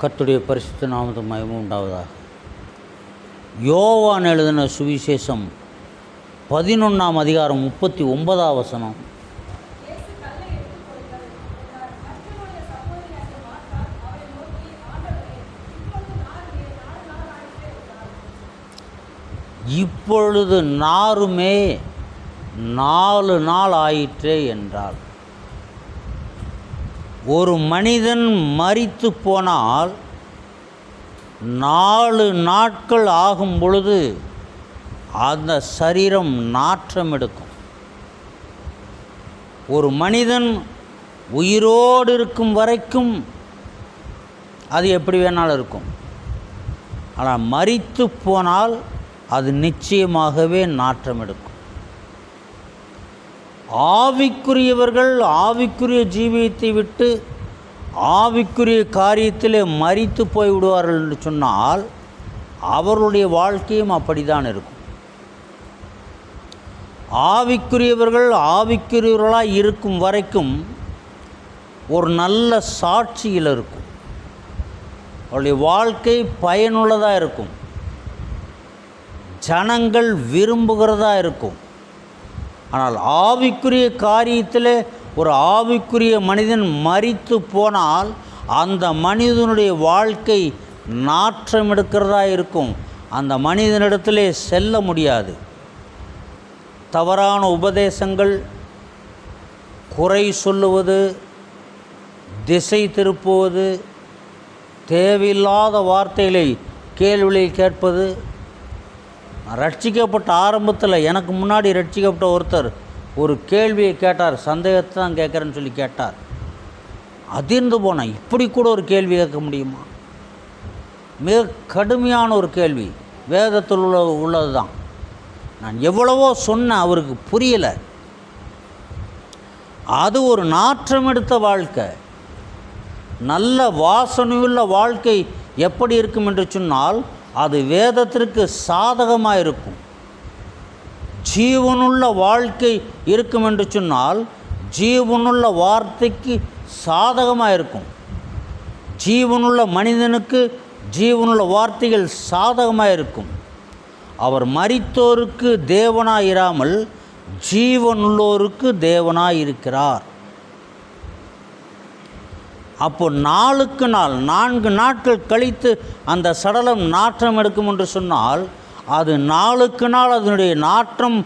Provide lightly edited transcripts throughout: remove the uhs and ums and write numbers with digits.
கர்த்தருடைய பரிசுத்த நாமத்துக்கு மகிமை உண்டாவதாக. யோவான் எழுதின சுவிசேஷம் 11ஆம் அதிகாரம் 39ஆம் வசனம். இப்பொழுது நாருமே 4 நாள் ஆயிற்றே என்றார். ஒரு மனிதன் மரித்து போனால் 4 நாட்கள் ஆகும் பொழுது அந்த சரீரம் நாற்றம் எடுக்கும். ஒரு மனிதன் உயிரோடு இருக்கும் வரைக்கும் அது எப்படி வேணாலும் இருக்கும். ஆனால் மரித்து போனால் அது நிச்சயமாகவே நாற்றம் எடுக்கும். ஆவிக்குரியவர்கள் ஆவிக்குரிய ஜீவியத்தை விட்டு ஆவிக்குரிய காரியத்திலே மரித்து போய்விடுவார்கள் என்று சொன்னால் அவர்களுடைய வாழ்க்கையும் அப்படித்தான் இருக்கும். ஆவிக்குரியவர்கள் ஆவிக்குரியவர்களாக இருக்கும் வரைக்கும் ஒரு நல்ல சாட்சியில் இருக்கும். அவருடைய வாழ்க்கை பயனுள்ளதாக இருக்கும். ஜனங்கள் விரும்புகிறதா இருக்கும். ஆனால் ஆவிக்குரிய காரியத்தில் ஒரு ஆவிக்குரிய மனிதன் மரித்து போனால் அந்த மனிதனுடைய வாழ்க்கை நாற்றம் எடுக்கிறதா இருக்கும். அந்த மனிதனிடத்திலே செல்ல முடியாது. தவறான உபதேசங்கள், குறை சொல்லுவது, திசை திருப்புவது, தேவையில்லாத வார்த்தைகளை கேள்வியில் கேட்பது. ரட்சிக்கப்பட்ட ஆரம்பத்தில் எனக்கு முன்னாடி ரட்சிக்கப்பட்ட ஒருத்தர் ஒரு கேள்வியை கேட்டார். சந்தேகத்தை தான் கேட்குறேன்னு சொல்லி கேட்டார். அதிர்ந்து போனேன். இப்படி கூட ஒரு கேள்வி கேட்க முடியுமா? மிக கடுமையான ஒரு கேள்வி. வேதத்தில் உள்ளது தான். நான் எவ்வளவோ சொன்னேன், அவருக்கு புரியலை. அது ஒரு நாற்றம் எடுத்த வாழ்க்கை. நல்ல வாசனையுள்ள வாழ்க்கை எப்படி இருக்கும் என்று சொன்னால் அது வேதத்திற்கு சாதகமாக இருக்கும். ஜீவனுள்ள வாழ்க்கை இருக்கும் என்று சொன்னால் ஜீவனுள்ள வார்த்தைக்கு சாதகமாக இருக்கும். ஜீவனுள்ள மனிதனுக்கு ஜீவனுள்ள வார்த்தைகள் சாதகமாக இருக்கும். அவர் மரித்தோருக்கு தேவனாய் இராமல் ஜீவனுள்ளோருக்கு தேவனாய் இருக்கிறார். அப்போ நாளுக்கு நாள் 4 நாட்கள் கழித்து அந்த சடலம் நாற்றம் எடுக்கும் என்று சொன்னால் அது நாளுக்கு நாள் அதனுடைய நாற்றம்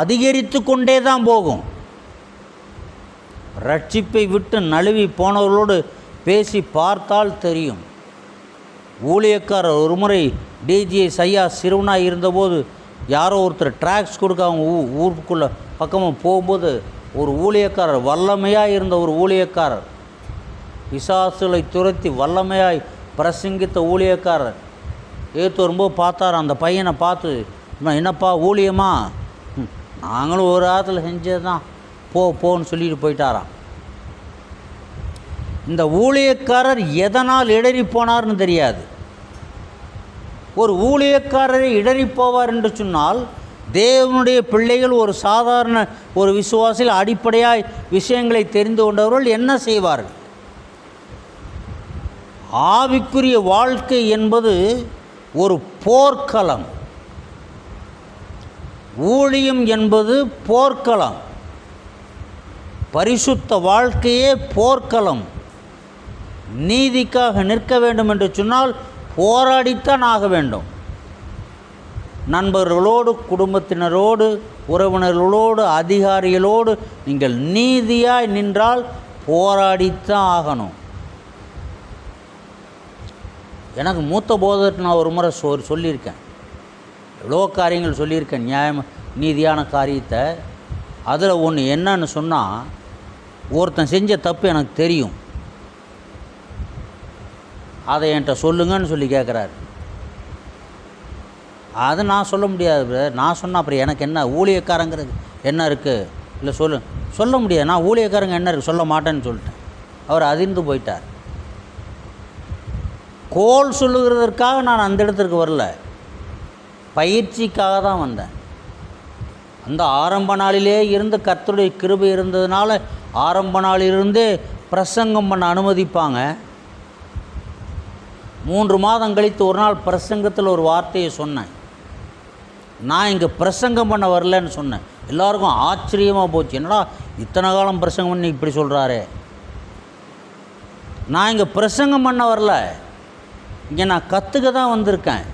அதிகரித்து கொண்டே தான் போகும். ரட்சிப்பை விட்டு நழுவி போனவர்களோடு பேசி பார்த்தால் தெரியும். ஊழியக்காரர் ஒரு முறை டிஜிஎஸ் ஐயா சிறுவனாக இருந்தபோது யாரோ ஒருத்தர் ட்ராக்ஸ் கொடுக்க அவங்க ஊருக்குள்ளே பக்கமாக போகும்போது ஒரு ஊழியக்காரர், வல்லமையாக இருந்த ஒரு ஊழியக்காரர், பிசாசுகளை துரத்தி வல்லமையாய் பிரசங்கித்த ஊழியக்காரர் ஏற்று வரும்போது பார்த்தார். அந்த பையனை பார்த்து, என்னப்பா ஊழியமா? நாங்களும் ஒரு ஆற்றுல செஞ்சது தான், போன்னு சொல்லிட்டு போயிட்டாராம். இந்த ஊழியக்காரர் எதனால் இடறி போனார்னு தெரியாது. ஒரு ஊழியக்காரரை இடறி போவார் என்று சொன்னால் தேவனுடைய பிள்ளைகள் ஒரு சாதாரண ஒரு விசுவாசில் அடிப்படையாய் விஷயங்களை தெரிந்து கொண்டவர்கள் என்ன செய்வார்கள்? ஆவிக்குரிய வாழ்க்கை என்பது ஒரு போர்க்களம். ஊழியம் என்பது போர்க்களம். பரிசுத்த வாழ்க்கையே போர்க்களம். நீதிக்காக நிற்க வேண்டும் என்று சொன்னால் போராடித்தான் ஆக வேண்டும். நண்பர்களோடு, குடும்பத்தினரோடு, உறவினர்களோடு, அதிகாரிகளோடு நீங்கள் நீதியாய் நின்றால் போராடித்தான் ஆகணும். எனக்கு மூத்த போதற்கு நான் ஒரு முறை சொல்லியிருக்கேன். எவ்வளோ காரியங்கள் சொல்லியிருக்கேன், நியாயம் நீதியான காரியத்தை. அதில் ஒன்று என்னன்னு சொன்னால், ஒருத்தன் செஞ்ச தப்பு எனக்கு தெரியும், அதை என்கிட்ட சொல்லுங்கன்னு சொல்லி கேட்குறாரு. அதை நான் சொல்ல முடியாது. நான் சொன்னால் அப்புறம் எனக்கு என்ன, ஊழியக்காரங்கிறது என்ன இருக்குது? இல்லை சொல்ல முடியாது. நான் ஊழியக்காரங்க என்ன இருக்குது சொல்ல மாட்டேன்னு சொல்லிட்டேன். அவர் அதிர்ந்து போயிட்டார். கோல் சொல்லுகிறதற்காக நான் அந்த இடத்திற்கு வரல, பயிற்சிக்காக தான் வந்தேன். அந்த ஆரம்ப நாளிலே இருந்து கர்த்தருடைய கிருபை இருந்ததுனால ஆரம்ப நாளிலிருந்தே பிரசங்கம் பண்ண அனுமதிப்பாங்க. 3 மாதம் கழித்து ஒரு நாள் பிரசங்கத்தில் ஒரு வார்த்தையை சொன்னேன். நான் இங்கே பிரசங்கம் பண்ண வரலன்னு சொன்னேன். எல்லாருக்கும் ஆச்சரியமாக போச்சு. என்னடா இத்தனை காலம் பிரசங்கம் பண்ணி இப்படி சொல்கிறாரே. நான் இங்கே பிரசங்கம் பண்ண வரல, இங்கே நான் கற்றுக்க தான் வந்திருக்கேன்.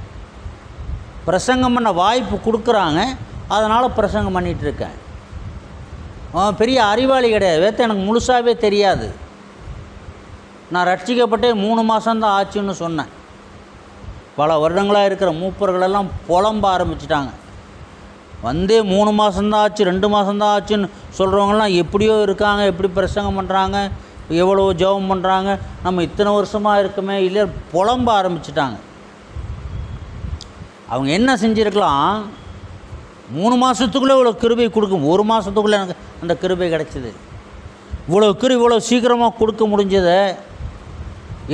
பிரசங்கம் பண்ண வாய்ப்பு கொடுக்குறாங்க, அதனால் பிரசங்கம் பண்ணிகிட்ருக்கேன். பெரிய அறிவாளி கிடையாது, எனக்கு முழுசாகவே தெரியாது. நான் ரட்சிக்கப்பட்டே 3 மாதம்தான் ஆச்சுன்னு சொன்னேன். பல வருடங்களாக இருக்கிற மூப்பர்களெல்லாம் புலம்ப ஆரம்பிச்சிட்டாங்க. வந்தே 3 மாதம்தான் ஆச்சு, 2 மாதம்தான் ஆச்சுன்னு சொல்கிறவங்களாம் எப்படியோ இருக்காங்க, எப்படி பிரசங்கம் பண்ணுறாங்க, எவ்வளோ ஜெபம் பண்ணுறாங்க, நம்ம இத்தனை வருஷமாக இருக்குமே இல்லையா, புலம்ப ஆரம்பிச்சிட்டாங்க. அவங்க என்ன செஞ்சுருக்கலாம், 3 மாதத்துக்குள்ளே இவ்வளோ கிருபை கொடுக்கும், 1 மாதத்துக்குள்ளே எனக்கு அந்த கிருபை கிடச்சிது. இவ்வளோ சீக்கிரமாக கொடுக்க முடிஞ்சதை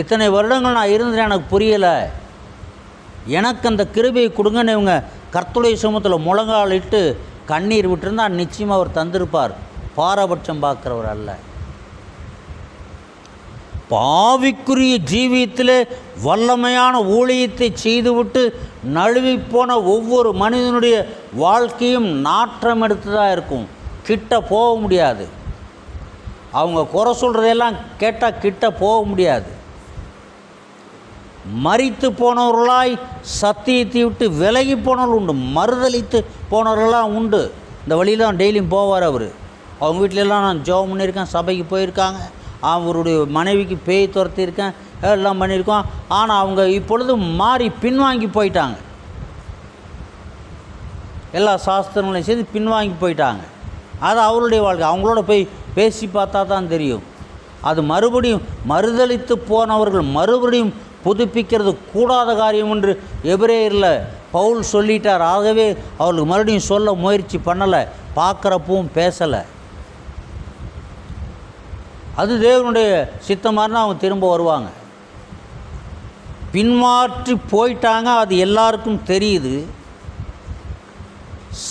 இத்தனை வருடங்கள் நான் இருந்தேன், எனக்கு புரியலை. எனக்கு அந்த கிருபையை கொடுங்கன்னு இவங்க கர்த்தருடைய சமூகத்தில் முழங்காலிட்டு கண்ணீர் விட்டுருந்தால் நிச்சயமாக அவர் தந்திருப்பார். பாரபட்சம் பார்க்குறவர் அல்ல. பாவிக்குரிய ஜீவியத்தில் வல்லமையான ஊழியத்தை செய்துவிட்டு நழுவி போன ஒவ்வொரு மனிதனுடைய வாழ்க்கையும் நாற்றம் எடுத்துதான் இருக்கும். கிட்ட போக முடியாது. அவங்க குறை சொல்கிறதெல்லாம் கேட்டால் கிட்ட போக முடியாது. மரித்து போனவர்களாய் சத்தியத்தை விட்டு விலகி போனவர்கள் உண்டு, மறுதளித்து போனவர்களெலாம் உண்டு. இந்த வழியில் தான் டெய்லியும் போவார் அவர். அவங்க வீட்டிலலாம் நான் ஜெபம் பண்ணியிருக்கேன், சபைக்கு போயிருக்காங்க, அவருடைய மனைவிக்கு பேய் துரத்தியிருக்கேன், எல்லாம் பண்ணியிருக்கோம். ஆனால் அவங்க இப்பொழுது மாறி பின்வாங்கி போயிட்டாங்க. எல்லா சாஸ்திரங்களையும் செய்து பின்வாங்கி போயிட்டாங்க. அது அவருடைய வாழ்க்கை. அவங்களோட போய் பேசி பார்த்தா தான் தெரியும். அது மறுபடியும் மறுதளித்து போனவர்கள் மறுபடியும் புதுப்பிக்கிறது கூடாத காரியம் என்று எபிரேயரில் பவுல் சொல்லிட்டார். ஆகவே அவர்களுக்கு மறுபடியும் சொல்ல முயற்சி பண்ணலை, பார்க்குறப்பவும் பேசலை. அது தேவனுடைய சித்தமாதிரினா அவங்க திரும்ப வருவாங்க. பின்மாற்றி போயிட்டாங்க, அது எல்லாருக்கும் தெரியுது.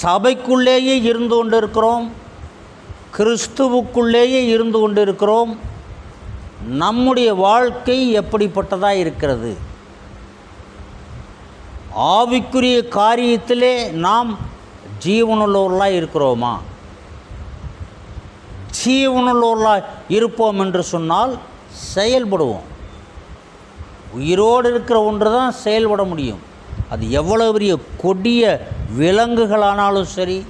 சபைக்குள்ளேயே இருந்து கொண்டு இருக்கிறோம், கிறிஸ்துவுக்குள்ளேயே இருந்து கொண்டு இருக்கிறோம். நம்முடைய வாழ்க்கை எப்படிப்பட்டதாக இருக்கிறது? ஆவிக்குரிய காரியத்திலே நாம் ஜீவனுள்ளவர்களாக இருக்கிறோமா? ஜீவனுள்ளவர்களாக இருப்போம் என்று சொன்னால் செயல்படுவோம். உயிரோடு இருக்கிற ஒன்று தான் செயல்பட முடியும். அது எவ்வளவு பெரிய கொடிய விலங்குகளானாலும் சரி,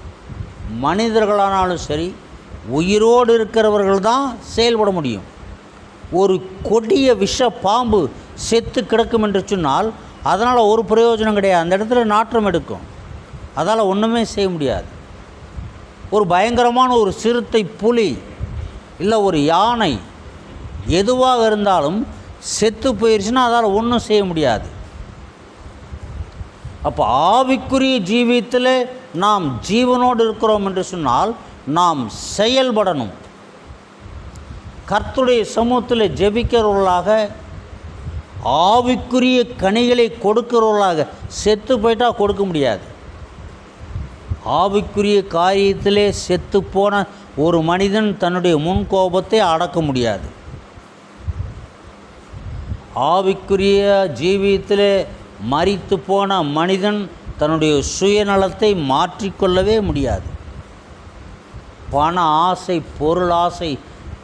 மனிதர்களானாலும் சரி, உயிரோடு இருக்கிறவர்கள் தான் செயல்பட முடியும். ஒரு கொடிய விஷ பாம்பு செத்து கிடக்கும் என்று சொன்னால் அதனால் ஒரு பிரயோஜனம் கிடையாது. அந்த இடத்துல நாற்றம் எடுக்கும், அதால் ஒன்றுமே செய்ய முடியாது. ஒரு பயங்கரமான ஒரு சிறுத்தை, புலி, இல்லை ஒரு யானை, எதுவாக இருந்தாலும் செத்து போயிடுச்சுன்னா அதால் ஒன்றும் செய்ய முடியாது. அப்போ ஆவிக்குரிய ஜீவியத்தில் நாம் ஜீவனோடு இருக்கிறோம் என்று சொன்னால் நாம் செயல்படணும். கர்த்தருடைய சமூகத்தில் ஜெபிக்கிறவர்களாக, ஆவிக்குரிய கனிகளை கொடுக்கிறவர்களாக. செத்து போயிட்டால் கொடுக்க முடியாது. ஆவிக்குரிய காரியத்திலே செத்து போன ஒரு மனிதன் தன்னுடைய முன்கோபத்தை அடக்க முடியாது. ஆவிக்குரிய ஜீவியத்திலே மரித்து போன மனிதன் தன்னுடைய சுயநலத்தை மாற்றிக்கொள்ளவே முடியாது. பண ஆசை, பொருள் ஆசை,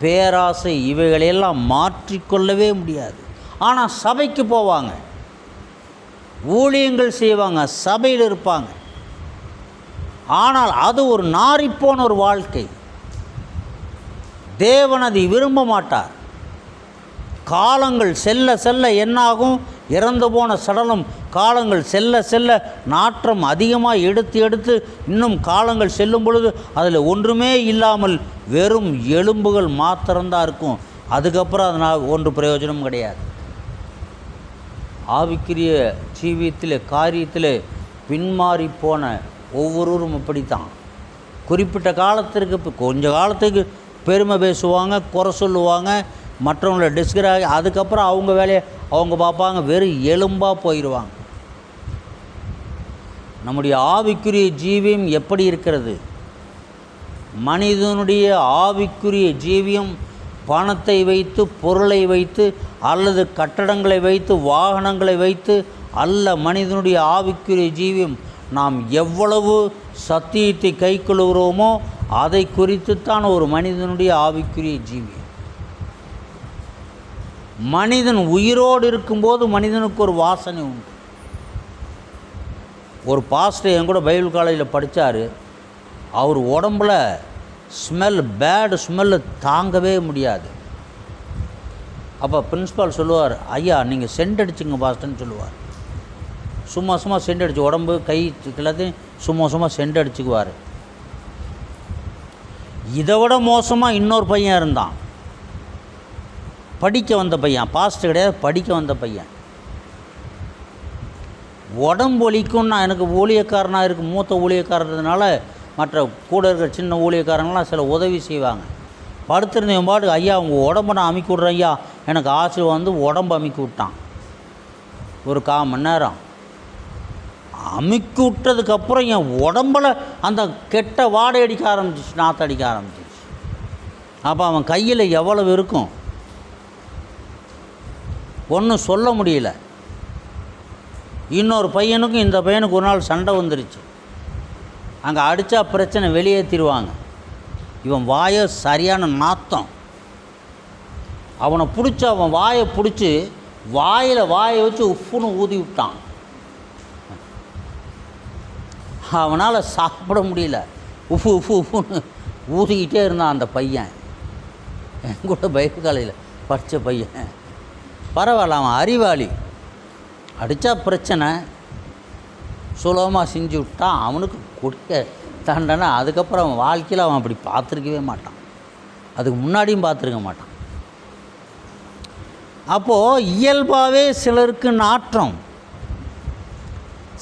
பேராசை, இவைகளையெல்லாம் மாற்றிக்கொள்ளவே முடியாது. ஆனால் சபைக்கு போவாங்க, ஊழியங்கள் செய்வாங்க, சபையில் இருப்பாங்க. ஆனால் அது ஒரு நாறிப்போன ஒரு வாழ்க்கை. தேவன் அதை விரும்ப மாட்டார். காலங்கள் செல்ல செல்ல என்னாகும்? இறந்து போன சடலம் காலங்கள் செல்ல செல்ல நாற்றம் அதிகமாக எடுத்து எடுத்து இன்னும் காலங்கள் செல்லும் பொழுது அதில் ஒன்றுமே இல்லாமல் வெறும் எலும்புகள் மாத்திரம்தான் இருக்கும். அதுக்கப்புறம் அதனால் ஒன்று பிரயோஜனம் கிடையாது. ஆவிக்குரிய ஜீவியத்தில் காரியத்தில் பின்மாறி போன ஒவ்வொருவரும் அப்படித்தான். குறிப்பிட்ட காலத்திற்கு கொஞ்ச காலத்துக்கு பெருமை பேசுவாங்க, குறை சொல்லுவாங்க, மற்றவங்கள டிஸ்கராகி அதுக்கப்புறம் அவங்க வேலையை அவங்க பார்ப்பாங்க, வெறும் எலும்பாக போயிடுவாங்க. நம்முடைய ஆவிக்குரிய ஜீவியம் எப்படி இருக்கிறது? மனிதனுடைய ஆவிக்குரிய ஜீவியம் பணத்தை வைத்து, பொருளை வைத்து, அல்லது கட்டடங்களை வைத்து, வாகனங்களை வைத்து அல்ல மனிதனுடைய ஆவிக்குரிய ஜீவியம். நாம் எவ்வளவு சத்தியத்தை கைக்கொள்கிறோமோ அதை குறித்துத்தான் ஒரு மனிதனுடைய ஆவிக்குரிய ஜீவியம். மனிதன் உயிரோடு இருக்கும்போது மனிதனுக்கு ஒரு வாசனை உண்டு. ஒரு பாஸ்டர் என் கூட பைபிள் காலேஜில் படித்தார். அவர் உடம்புல பேடு ஸ்மெல்லு தாங்கவே முடியாது. அப்போ பிரின்ஸ்பால் சொல்லுவார், ஐயா நீங்கள் சென்ட் அடிச்சுங்க பாஸ்டர்ன்னு சொல்லுவார். சும்மா சென்ட் அடிச்சு உடம்பு கை எல்லாத்தையும் சும்மா சென்ட் அடிச்சுக்குவார். இதை விட மோசமாக இன்னொரு பையன் இருந்தான். படிக்க வந்த பையன், பாஸ்டர் கிடையாது, படிக்க வந்த பையன். உடம்பு ஒலிக்கும்னா எனக்கு ஊழியக்காரனாக இருக்குது, மூத்த ஊழியக்காரனால மற்ற கூட இருக்கிற சின்ன ஊழியக்காரங்களாம் சில உதவி செய்வாங்க. படுத்திருந்தவன் பாட்டு, ஐயா உங்கள் உடம்பை நான் அமுக்கி விட்றேன் ஐயா, எனக்கு ஆசீர்வாதம் வந்து உடம்பு அமுக்கி விட்டான். ஒரு 1/4 மணி நேரம் அமுக்கி விட்டதுக்கப்புறம் என் உடம்பில் அந்த கெட்ட வாடை அடிக்க ஆரம்பிச்சிச்சு, நாற்றடிக்க ஆரம்பிச்சிச்சு. அப்போ அவன் கையில் எவ்வளவு இருக்கும் ஒன்றும் சொல்ல முடியல. இன்னொரு பையனுக்கும் இந்த பையனுக்கு ஒரு நாள் சண்டை வந்துருச்சு. அங்கே அடித்தா பிரச்சனை, வெளியேற்றிடுவாங்க. இவன் வாயை சரியான நாத்தம். அவனை பிடிச்சி அவன் வாயை பிடிச்சி வாயை வச்சு உப்புன்னு ஊதி விட்டான். அவனால் சாப்பிட முடியல. உப்புன்னு ஊதிக்கிட்டே இருந்தான் அந்த பையன். என் கூட பைபிள் காலேஜில் படித்த பையன். பரவாயில்ல, அவன் அறிவாளி. அடித்தா பிரச்சனை, சுலபமாக செஞ்சு விட்டான். அவனுக்கு கொடுக்க தண்டனை. அதுக்கப்புறம் அவன் வாழ்க்கையில் அவன் அப்படி பார்த்துருக்கவே மாட்டான், அதுக்கு முன்னாடியும் பார்த்துருக்க மாட்டான். அப்போது இயல்பாகவே சிலருக்கு நாற்றம்,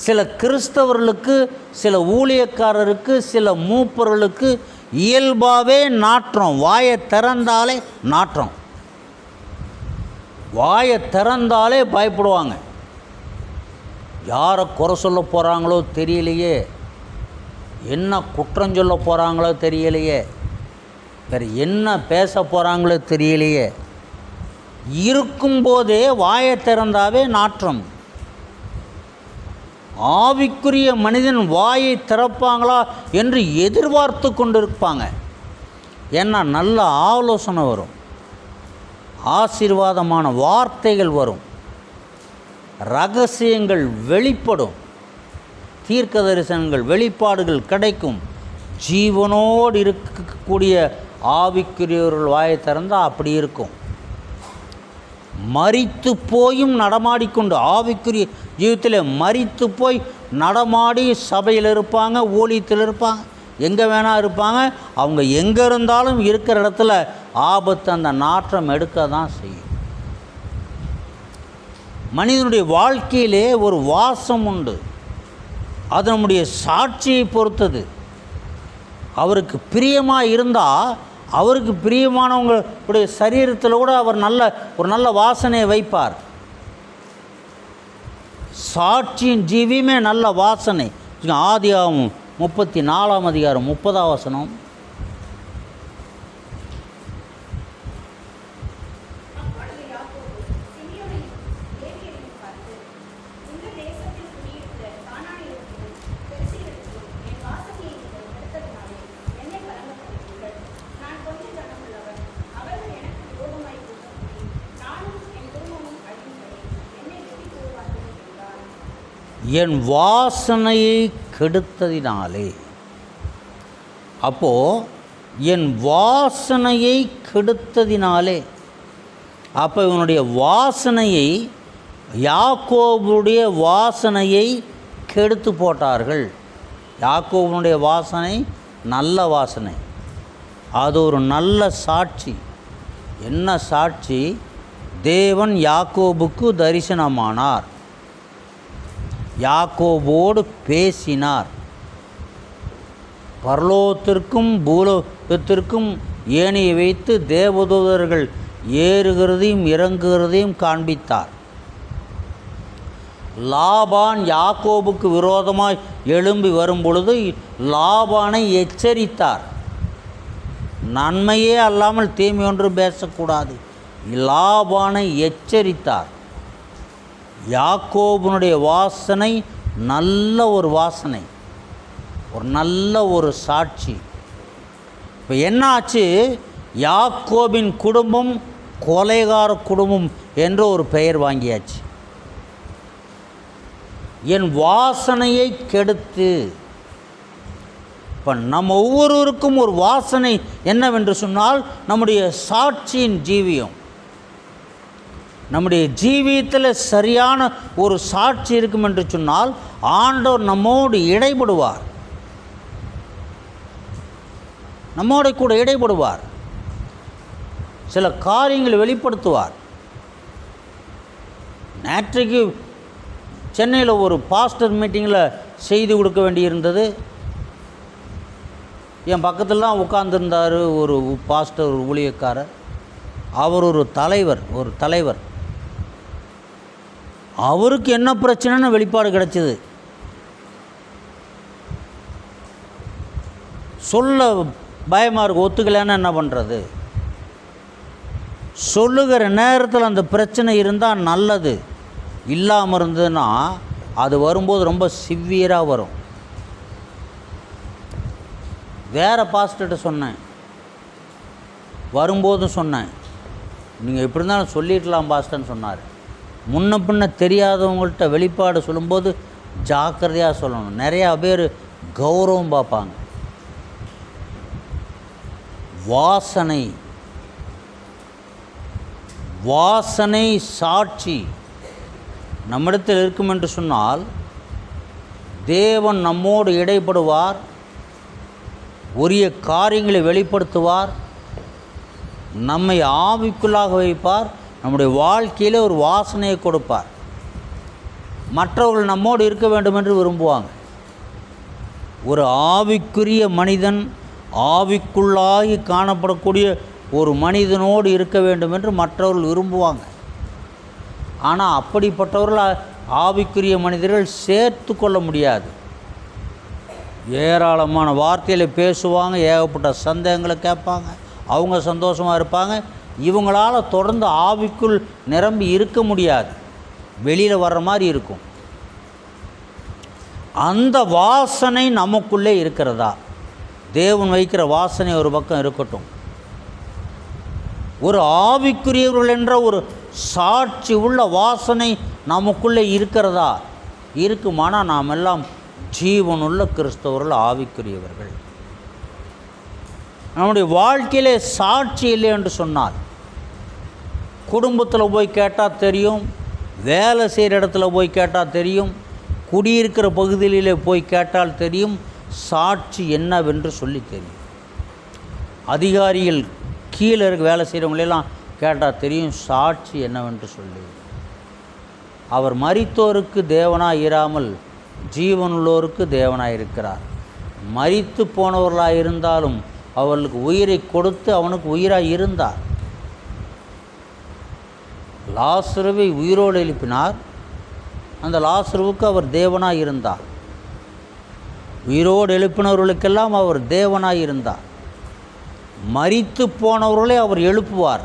சில கிறிஸ்தவர்களுக்கு, சில ஊழியக்காரருக்கு, சில மூப்பர்களுக்கு இயல்பாகவே நாற்றம். வாயை திறந்தாலே நாற்றம், வாயை திறந்தாலே பயப்படுவாங்க. யாரை குறை சொல்ல போகிறாங்களோ தெரியலையே, என்ன குற்றம் சொல்ல போகிறாங்களோ தெரியலையே, வேறு என்ன பேச போகிறாங்களோ தெரியலையே. இருக்கும்போதே வாயை திறந்தாவே நாற்றம். ஆவிக்குரிய மனிதன் வாயை திறப்பாங்களா என்று எதிர்பார்த்து கொண்டு இருப்பாங்க. ஏன்னா நல்ல ஆலோசனை வரும், ஆசீர்வாதமான வார்த்தைகள் வரும், ரகசியங்கள் வெளிப்படும், தீர்க்க தரிசனங்கள் வெளிப்பாடுகள் கிடைக்கும். ஜீவனோடு இருக்கக்கூடிய ஆவிக்குரியவர்கள் வாயை திறந்தால் அப்படி இருக்கும். மரித்து போயும் நடமாடிக்கொண்டு, ஆவிக்குரிய ஜீவித்தில் மரித்து போய் நடமாடி சபையில் இருப்பாங்க, ஊழியத்தில் இருப்பாங்க, எங்கே வேணால் இருப்பாங்க. அவங்க எங்கே இருந்தாலும் இருக்கிற இடத்துல ஆபத்து, அந்த நாற்றம் எடுக்க தான் செய்யும். மனிதனுடைய வாழ்க்கையிலே ஒரு வாசம் உண்டு, அது நம்முடைய சாட்சியை பொறுத்தது. அவருக்கு பிரியமாக இருந்தால், அவருக்கு பிரியமானவங்களுடைய சரீரத்தில் கூட அவர் ஒரு நல்ல வாசனையை வைப்பார். சாட்சியின் ஜீவியமே நல்ல வாசனை. ஆதியாகமம் 34ஆம் அதிகாரம் 30ஆம் வசனம். என் வாசனையை கெடுத்ததினாலே. அப்போது என் வாசனையை கெடுத்ததினாலே, அப்போ இவனுடைய வாசனையை, யாக்கோபுடைய வாசனையை கெடுத்து போட்டார்கள். யாக்கோபுடைய வாசனை நல்ல வாசனை, அது ஒரு நல்ல சாட்சி. என்ன சாட்சி? தேவன் யாக்கோபுக்கு தரிசனமானார், யாக்கோபோடு பேசினார். பரலோகத்திற்கும் பூலோகத்திற்கும் ஏணியை வைத்து தேவதூதர்கள் ஏறுகிறதையும் இறங்குகிறதையும் காண்பித்தார். லாபான் யாக்கோபுக்கு விரோதமாய் எழும்பி வரும் பொழுது லாபானை எச்சரித்தார். நன்மையே அல்லாமல் தீமை ஒன்றும் பேசக்கூடாது. லாபானை எச்சரித்தார். யாக்கோபனுடைய வாசனை நல்ல ஒரு வாசனை, ஒரு நல்ல ஒரு சாட்சி. இப்போ என்ன ஆச்சு? யாக்கோபின் குடும்பம் கொலைகார குடும்பம் என்று ஒரு பெயர் வாங்கியாச்சு. என் வாசனையை கெடுத்து. இப்போ நம்ம ஒவ்வொருவருக்கும் ஒரு வாசனை என்னவென்று சொன்னால் நம்முடைய சாட்சியின் ஜீவியம். நம்முடைய ஜீவியத்தில் சரியான ஒரு சாட்சி இருக்கும் என்று சொன்னால் ஆண்டவர் நம்மோடு இடைபடுவார், நம்மோட கூட இடைபடுவார், சில காரியங்களை வெளிப்படுத்துவார். நேற்றைக்கு சென்னையில் ஒரு பாஸ்டர் மீட்டிங்கில் செய்தி கொடுக்க வேண்டியிருந்தது. என் பக்கத்தில் தான் உட்கார்ந்துருந்தார் ஒரு பாஸ்டர், ஒரு ஊழியக்காரர். அவர் ஒரு தலைவர். அவருக்கு என்ன பிரச்சனைன்னு வெளிப்பாடு கிடைச்சிது. சொல்ல பயமாக இருக்குது, ஒத்துக்கலைன்னா என்ன பண்ணுறது? சொல்லுகிற நேரத்தில் அந்த பிரச்சனை இருந்தால் நல்லது, இல்லாமல் இருந்ததுன்னா அது வரும்போது ரொம்ப சிவியராக வரும். வேறு பாஸ்டர்கிட்ட சொன்னேன், வரும்போதும் சொன்னேன், நீங்கள் எப்படி இருந்தாலும் சொல்லிடலாம் பாஸ்டர்ன்னு சொன்னார். முன்ன பின்ன தெரியாதவங்கள்ட்ட வெளிப்பாடு சொல்லும்போது ஜாக்கிரதையாக சொல்லணும். நிறையா பேர் கௌரவம் பார்ப்பாங்க. வாசனை சாட்சி நம்மிடத்தில் இருக்கும் என்று சொன்னால் தேவன் நம்மோடு இடைப்படுவார், உரிய காரியங்களை வெளிப்படுத்துவார், நம்மை ஆவிக்குள்ளாக வைப்பார், நம்முடைய வாழ்க்கையில் ஒரு வாசனையை கொடுப்பார். மற்றவர்கள் நம்மோடு இருக்க வேண்டும் என்று விரும்புவாங்க. ஒரு ஆவிக்குரிய மனிதன், ஆவிக்குள்ளாகி காணப்படக்கூடிய ஒரு மனிதனோடு இருக்க வேண்டும் என்று மற்றவர்கள் விரும்புவாங்க. ஆனால் அப்படிப்பட்டவர்கள் ஆவிக்குரிய மனிதர்கள் சேர்த்து கொள்ள முடியாது. ஏராளமான வார்த்தைகளை பேசுவாங்க, ஏகப்பட்ட சந்தேகங்களை கேட்பாங்க, அவங்க சந்தோஷமாக இருப்பாங்க. இவங்களால் தொடர்ந்து ஆவிக்குள் நிரம்பி இருக்க முடியாது, வெளியில் வர்ற மாதிரி இருக்கும். அந்த வாசனை நமக்குள்ளே இருக்கிறதா? தேவன் வைக்கிற வாசனை ஒரு பக்கம் இருக்கட்டும். ஒரு ஆவிக்குரியவர்கள் என்ற ஒரு சாட்சி உள்ள வாசனை நமக்குள்ளே இருக்கிறதா? இருக்குமானால் நாம் எல்லாம் ஜீவனுள்ள கிறிஸ்தவர்கள், ஆவிக்குரியவர்கள். நம்முடைய வாழ்க்கையிலே சாட்சி இல்லை என்று சொன்னால், குடும்பத்தில் போய் கேட்டால் தெரியும், வேலை செய்கிற இடத்துல போய் கேட்டால் தெரியும், குடியிருக்கிற பகுதியிலே போய் கேட்டால் தெரியும் சாட்சி என்னவென்று சொல்லி தெரியும். அதிகாரிகள் கீழே இருக்க வேலை செய்கிறவங்களெல்லாம் கேட்டால் தெரியும் சாட்சி என்னவென்று சொல்லி. அவர் மரித்தோருக்கு தேவனாக இராமல் ஜீவனுள்ளோருக்கு தேவனாக இருக்கிறார். மரித்து போனவர்களாக இருந்தாலும் அவர்களுக்கு உயிரை கொடுத்து அவனுக்கு உயிராக இருந்தார். லாசருவை உயிரோடு எழுப்பினார். அந்த லாசருவுக்கு அவர் தேவனாக இருந்தார். உயிரோடு எழுப்பினவர்களுக்கெல்லாம் அவர் தேவனாக இருந்தார். மரித்து போனவர்களை அவர் எழுப்புவார்.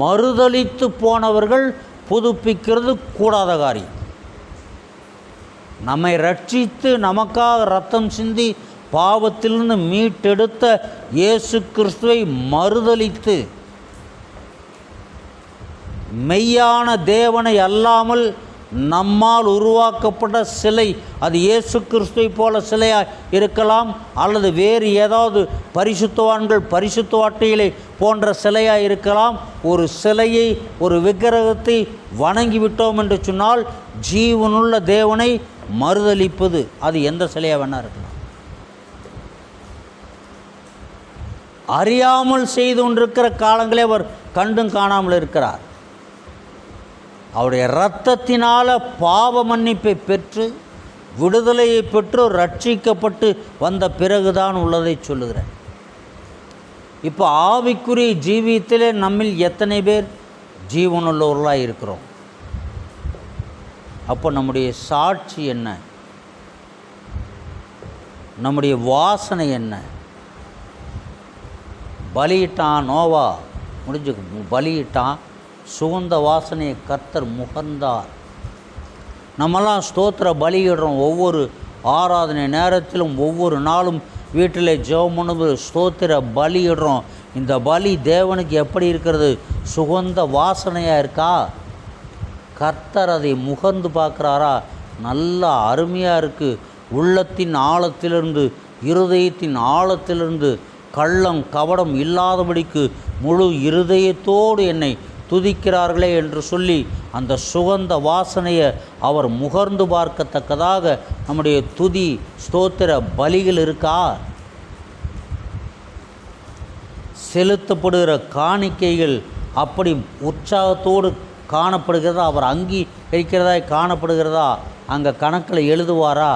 மறுதலித்து போனவர்கள் புதுப்பிக்கிறது கூடாத காரியம். நம்மை ரட்சித்து நமக்காக இரத்தம் சிந்தி பாவத்திலிருந்து மீட்டெடுத்த இயேசு கிறிஸ்துவை மறுதலித்து மெய்யான தேவனை அல்லாமல் நம்மால் உருவாக்கப்பட்ட சிலை, அது இயேசு கிறிஸ்துவை போல சிலையாக இருக்கலாம், அல்லது வேறு ஏதாவது பரிசுத்தவான்கள் பரிசுத்தவாட்டிகளை போன்ற சிலையாக இருக்கலாம். ஒரு சிலையை, ஒரு விக்கிரகத்தை வணங்கிவிட்டோம் என்று சொன்னால் ஜீவனுள்ள தேவனை மறுதலிப்பது, அது எந்த சிலையாக வேணா இருக்கலாம். அறியாமல் செய்து கொண்டிருக்கிற காலங்களே அவர் கண்டும் காணாமல் இருக்கிறார். அவருடைய இரத்தத்தினால் பாவ மன்னிப்பை பெற்று விடுதலையை பெற்று ரட்சிக்கப்பட்டு வந்த பிறகுதான் உள்ளதை சொல்லுகிறேன். இப்போ ஆவிக்குரிய ஜீவியத்திலே நம்மில் எத்தனை பேர் ஜீவனுள்ளவர்களாக இருக்கிறோம்? அப்போ நம்முடைய சாட்சி என்ன? நம்முடைய வாசனை என்ன? பலியிட்டான். நோவா முடிஞ்சு பலியிட்டான். சுகந்த வாசனையை கர்த்தர் முகர்ந்தார். நம்மெல்லாம் ஸ்தோத்திர பலியிடுறோம். ஒவ்வொரு ஆராதனை நேரத்திலும் ஒவ்வொரு நாளும் வீட்டில் ஜெபம் பண்ணும்போது ஸ்தோத்திர பலியிடுறோம். இந்த பலி தேவனுக்கு எப்படி இருக்கிறது? சுகந்த வாசனையாக இருக்கா? கர்த்தர் அதை முகர்ந்து பார்க்குறாரா? நல்லா அருமையாக இருக்குது. உள்ளத்தின் ஆழத்திலிருந்து, இருதயத்தின் ஆழத்திலிருந்து கள்ளம் கபடம் இல்லாதபடிக்கு முழு இருதயத்தோடு என்னை துதிக்கிறார்களே என்று சொல்லி அந்த சுகந்த வாசனையை அவர் முகர்ந்து பார்க்கத்தக்கதாக நம்முடைய துதி ஸ்தோத்திர பலிகள் இருக்கா? செலுத்தப்படுகிற காணிக்கைகள் அப்படி உற்சாகத்தோடு காணப்படுகிறதா? அவர் அங்கீகரிக்கிறதா காணப்படுகிறதா? அங்கே கணக்கில் எழுதுவாரா?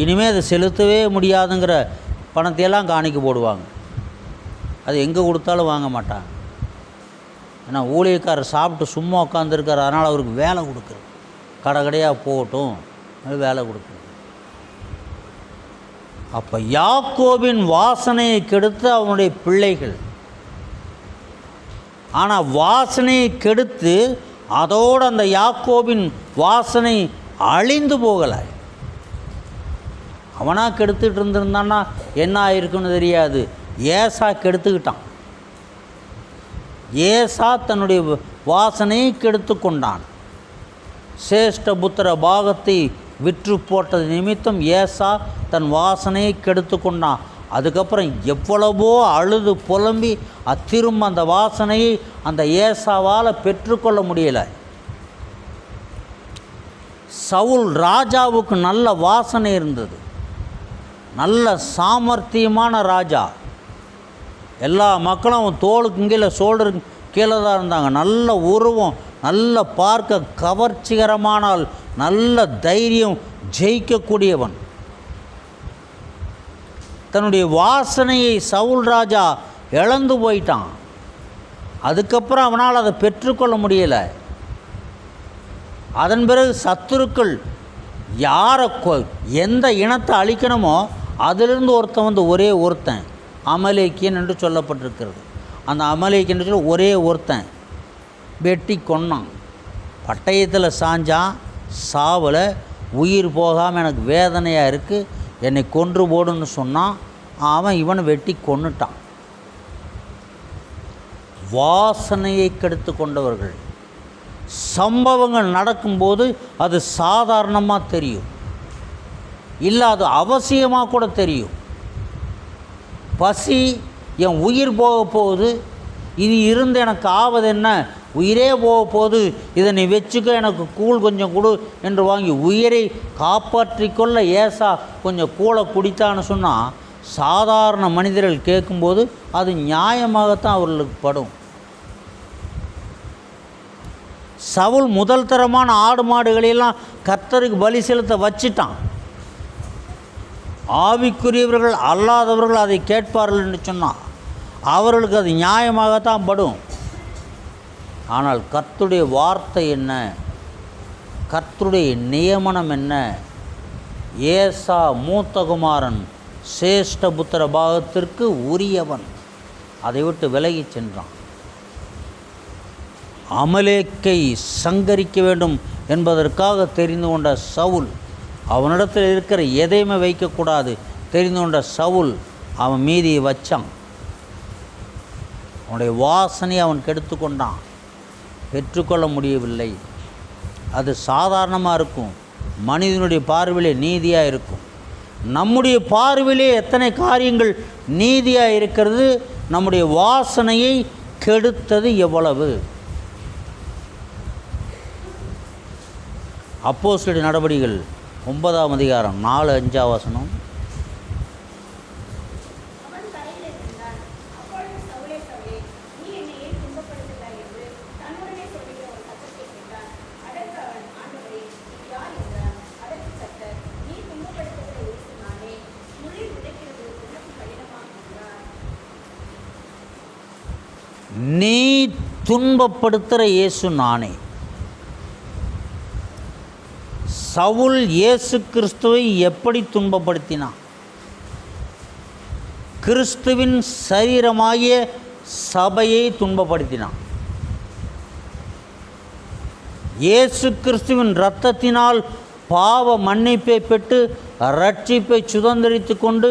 இனிமேல் அதை செலுத்தவே முடியாதுங்கிற பணத்தையெல்லாம் காணிக்க போடுவாங்க. அது எங்கே கொடுத்தாலும் வாங்க மாட்டாங்க. ஏன்னா ஊழியக்காரர் சாப்பிட்டு சும்மா உட்காந்துருக்கார், அதனால் அவருக்கு வேலை கொடுக்குறது. கடை கடையாக போகட்டும், வேலை கொடுக்குறது. அப்போ யாக்கோபின் வாசனையை கெடுத்து அவனுடைய பிள்ளைகள். ஆனால் வாசனையை கெடுத்து அதோடு அந்த யாக்கோபின் வாசனை அழிந்து போகலை. அவனாக கெடுத்துட்டு இருந்திருந்தான்னா என்ன ஆயிருக்குன்னு தெரியாது. ஏசா கெடுத்துக்கிட்டான். ஏசா தன்னுடைய வாசனையை கெடுத்து கொண்டான். சேஷ்ட புத்திர பாகத்தை விற்று போட்டது நிமித்தம் ஏசா தன் வாசனையை கெடுத்து கொண்டான். அதுக்கப்புறம் எவ்வளவோ அழுது புலம்பி திரும்ப அந்த வாசனையை அந்த ஏசாவால் பெற்றுக்கொள்ள முடியலை. சவுல் ராஜாவுக்கு நல்ல வாசனை இருந்தது. நல்ல சாமர்த்தியமான ராஜா. எல்லா மக்களும் அவன் தோளுக்கு கீழே ஷோல்டருக்கு கீழே தான் இருந்தாங்க. நல்ல உருவம், நல்ல பார்க்க கவர்ச்சிகரமானால் நல்ல தைரியம், ஜெயிக்கக்கூடியவன். தன்னுடைய வாசனையை சவுல் ராஜா இழந்து போயிட்டான். அதுக்கப்புறம் அவனால் அதை பெற்றுக்கொள்ள முடியலை. அதன் பிறகு சத்துருக்கள் யாரை எந்த இனத்தை அழிக்கணுமோ அதிலிருந்து ஒருத்தன் வந்து ஒரே ஒருத்தன் அமலேக்கியன் என்று சொல்லப்பட்டிருக்கிறது. அந்த அமலேக்கியன் என்று சொல்லி ஒரே ஒருத்தன் வெட்டி கொன்னான். பட்டயத்தில் சாஞ்சான், சாவலை. உயிர் போகாமல் எனக்கு வேதனையாக இருக்குது, என்னை கொன்று போடுன்னு சொன்னான். அவன் இவனை வெட்டி கொன்னுட்டான். வாசனையை கெடுத்து கொண்டவர்கள். சம்பவங்கள் நடக்கும்போது அது சாதாரணமாக தெரியும், இல்லை அது அவசியமாக கூட தெரியும். பசி, என் உயிர் போக போகுது, இது இருந்து எனக்கு ஆவது என்ன, உயிரே போக போகுது, இதை நீ வச்சுக்க, எனக்கு கூழ் கொஞ்சம் கொடு என்று வாங்கி உயிரை காப்பாற்றிக்கொள்ள ஏசா கொஞ்சம் கூழை குடித்தான்னு சொன்னால் சாதாரண மனிதர்கள் கேட்கும்போது அது நியாயமாகத்தான் அவர்களுக்கு படும். சவுல் முதல் தரமான ஆடு மாடுகளெல்லாம் கர்த்தருக்கு பலி செலுத்த வச்சிட்டான். ஆவிக்குரியவர்கள் அல்லாதவர்கள் அதை கேட்பார்கள் என்று சொன்னால் அவர்களுக்கு அது நியாயமாகத்தான் படும். ஆனால் கர்த்தருடைய வார்த்தை என்ன, கர்த்தருடைய நியமனம் என்ன? ஏசா மூத்தகுமாரன், சேஷ்ட புத்திர பாகத்திற்கு உரியவன், அதை விட்டு விலகி சென்றான். அமலேக்கை சங்கரிக்க வேண்டும் என்பதற்காக தெரிந்து கொண்ட சவுல், அவனிடத்தில் இருக்கிற எதையுமே வைக்கக்கூடாது தெரிந்து கொண்ட சவுல் அவன் மீதியை வச்சான். அவனுடைய வாசனையை அவன் கெடுத்து கொண்டான். பெற்றுக்கொள்ள முடியவில்லை. அது சாதாரணமாக இருக்கும், மனிதனுடைய பார்வையிலே நீதியாக இருக்கும். நம்முடைய பார்வையிலே எத்தனை காரியங்கள் நீதியாக இருக்கிறது, நம்முடைய வாசனையை கெடுத்தது எவ்வளவு? அப்போஸ்தலர் நடபடிகள் 9ஆம் அதிகாரம் 4-5 வசனம். நீ துன்பப்படுத்துகிற இயேசு நானே. சவுல் இயேசு கிறிஸ்துவை எப்படி துன்பப்படுத்தினான்? கிறிஸ்துவின் சரீரமாகிய சபையை துன்பப்படுத்தினான். இயேசு கிறிஸ்துவின் இரத்தத்தினால் பாவ மன்னிப்பை பெற்று ரட்சிப்பை சுதந்திரித்து கொண்டு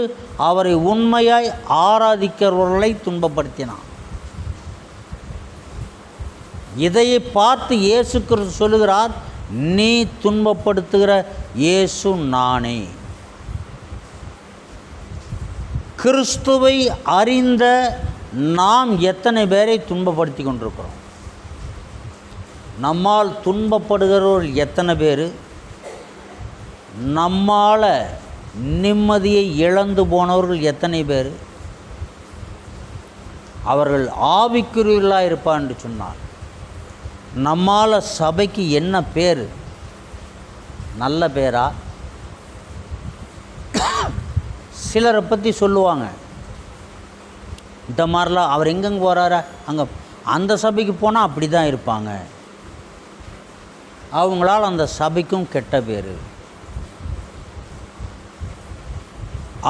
அவரை உண்மையாய் ஆராதிக்கிறவர்களை துன்பப்படுத்தினான். இதையை பார்த்து இயேசு கிறிஸ்து சொல்லுகிறார், நீ துன்பப்படுத்துகிற இயேசு நானே. கிறிஸ்துவை அறிந்த நாம் எத்தனை பேரை துன்பப்படுத்தி கொண்டிருக்கிறோம்? நம்மால் துன்பப்படுகிறவர்கள் எத்தனை பேர்? நம்மால் நிம்மதியை இழந்து போனவர்கள் எத்தனை பேர்? அவர்கள் ஆவிக்குரியவர்களாக இருப்பார் என்று சொன்னார். நம்மால் சபைக்கு என்ன பேர்? நல்ல பேரா? சிலரை பற்றி சொல்லுவாங்க, இந்த மாதிரிலாம் அவர் எங்கெங்கே போகிறாரா, அங்கே அந்த சபைக்கு போனால் அப்படி தான் இருப்பாங்க. அவங்களால் அந்த சபைக்கும் கெட்ட பேர்.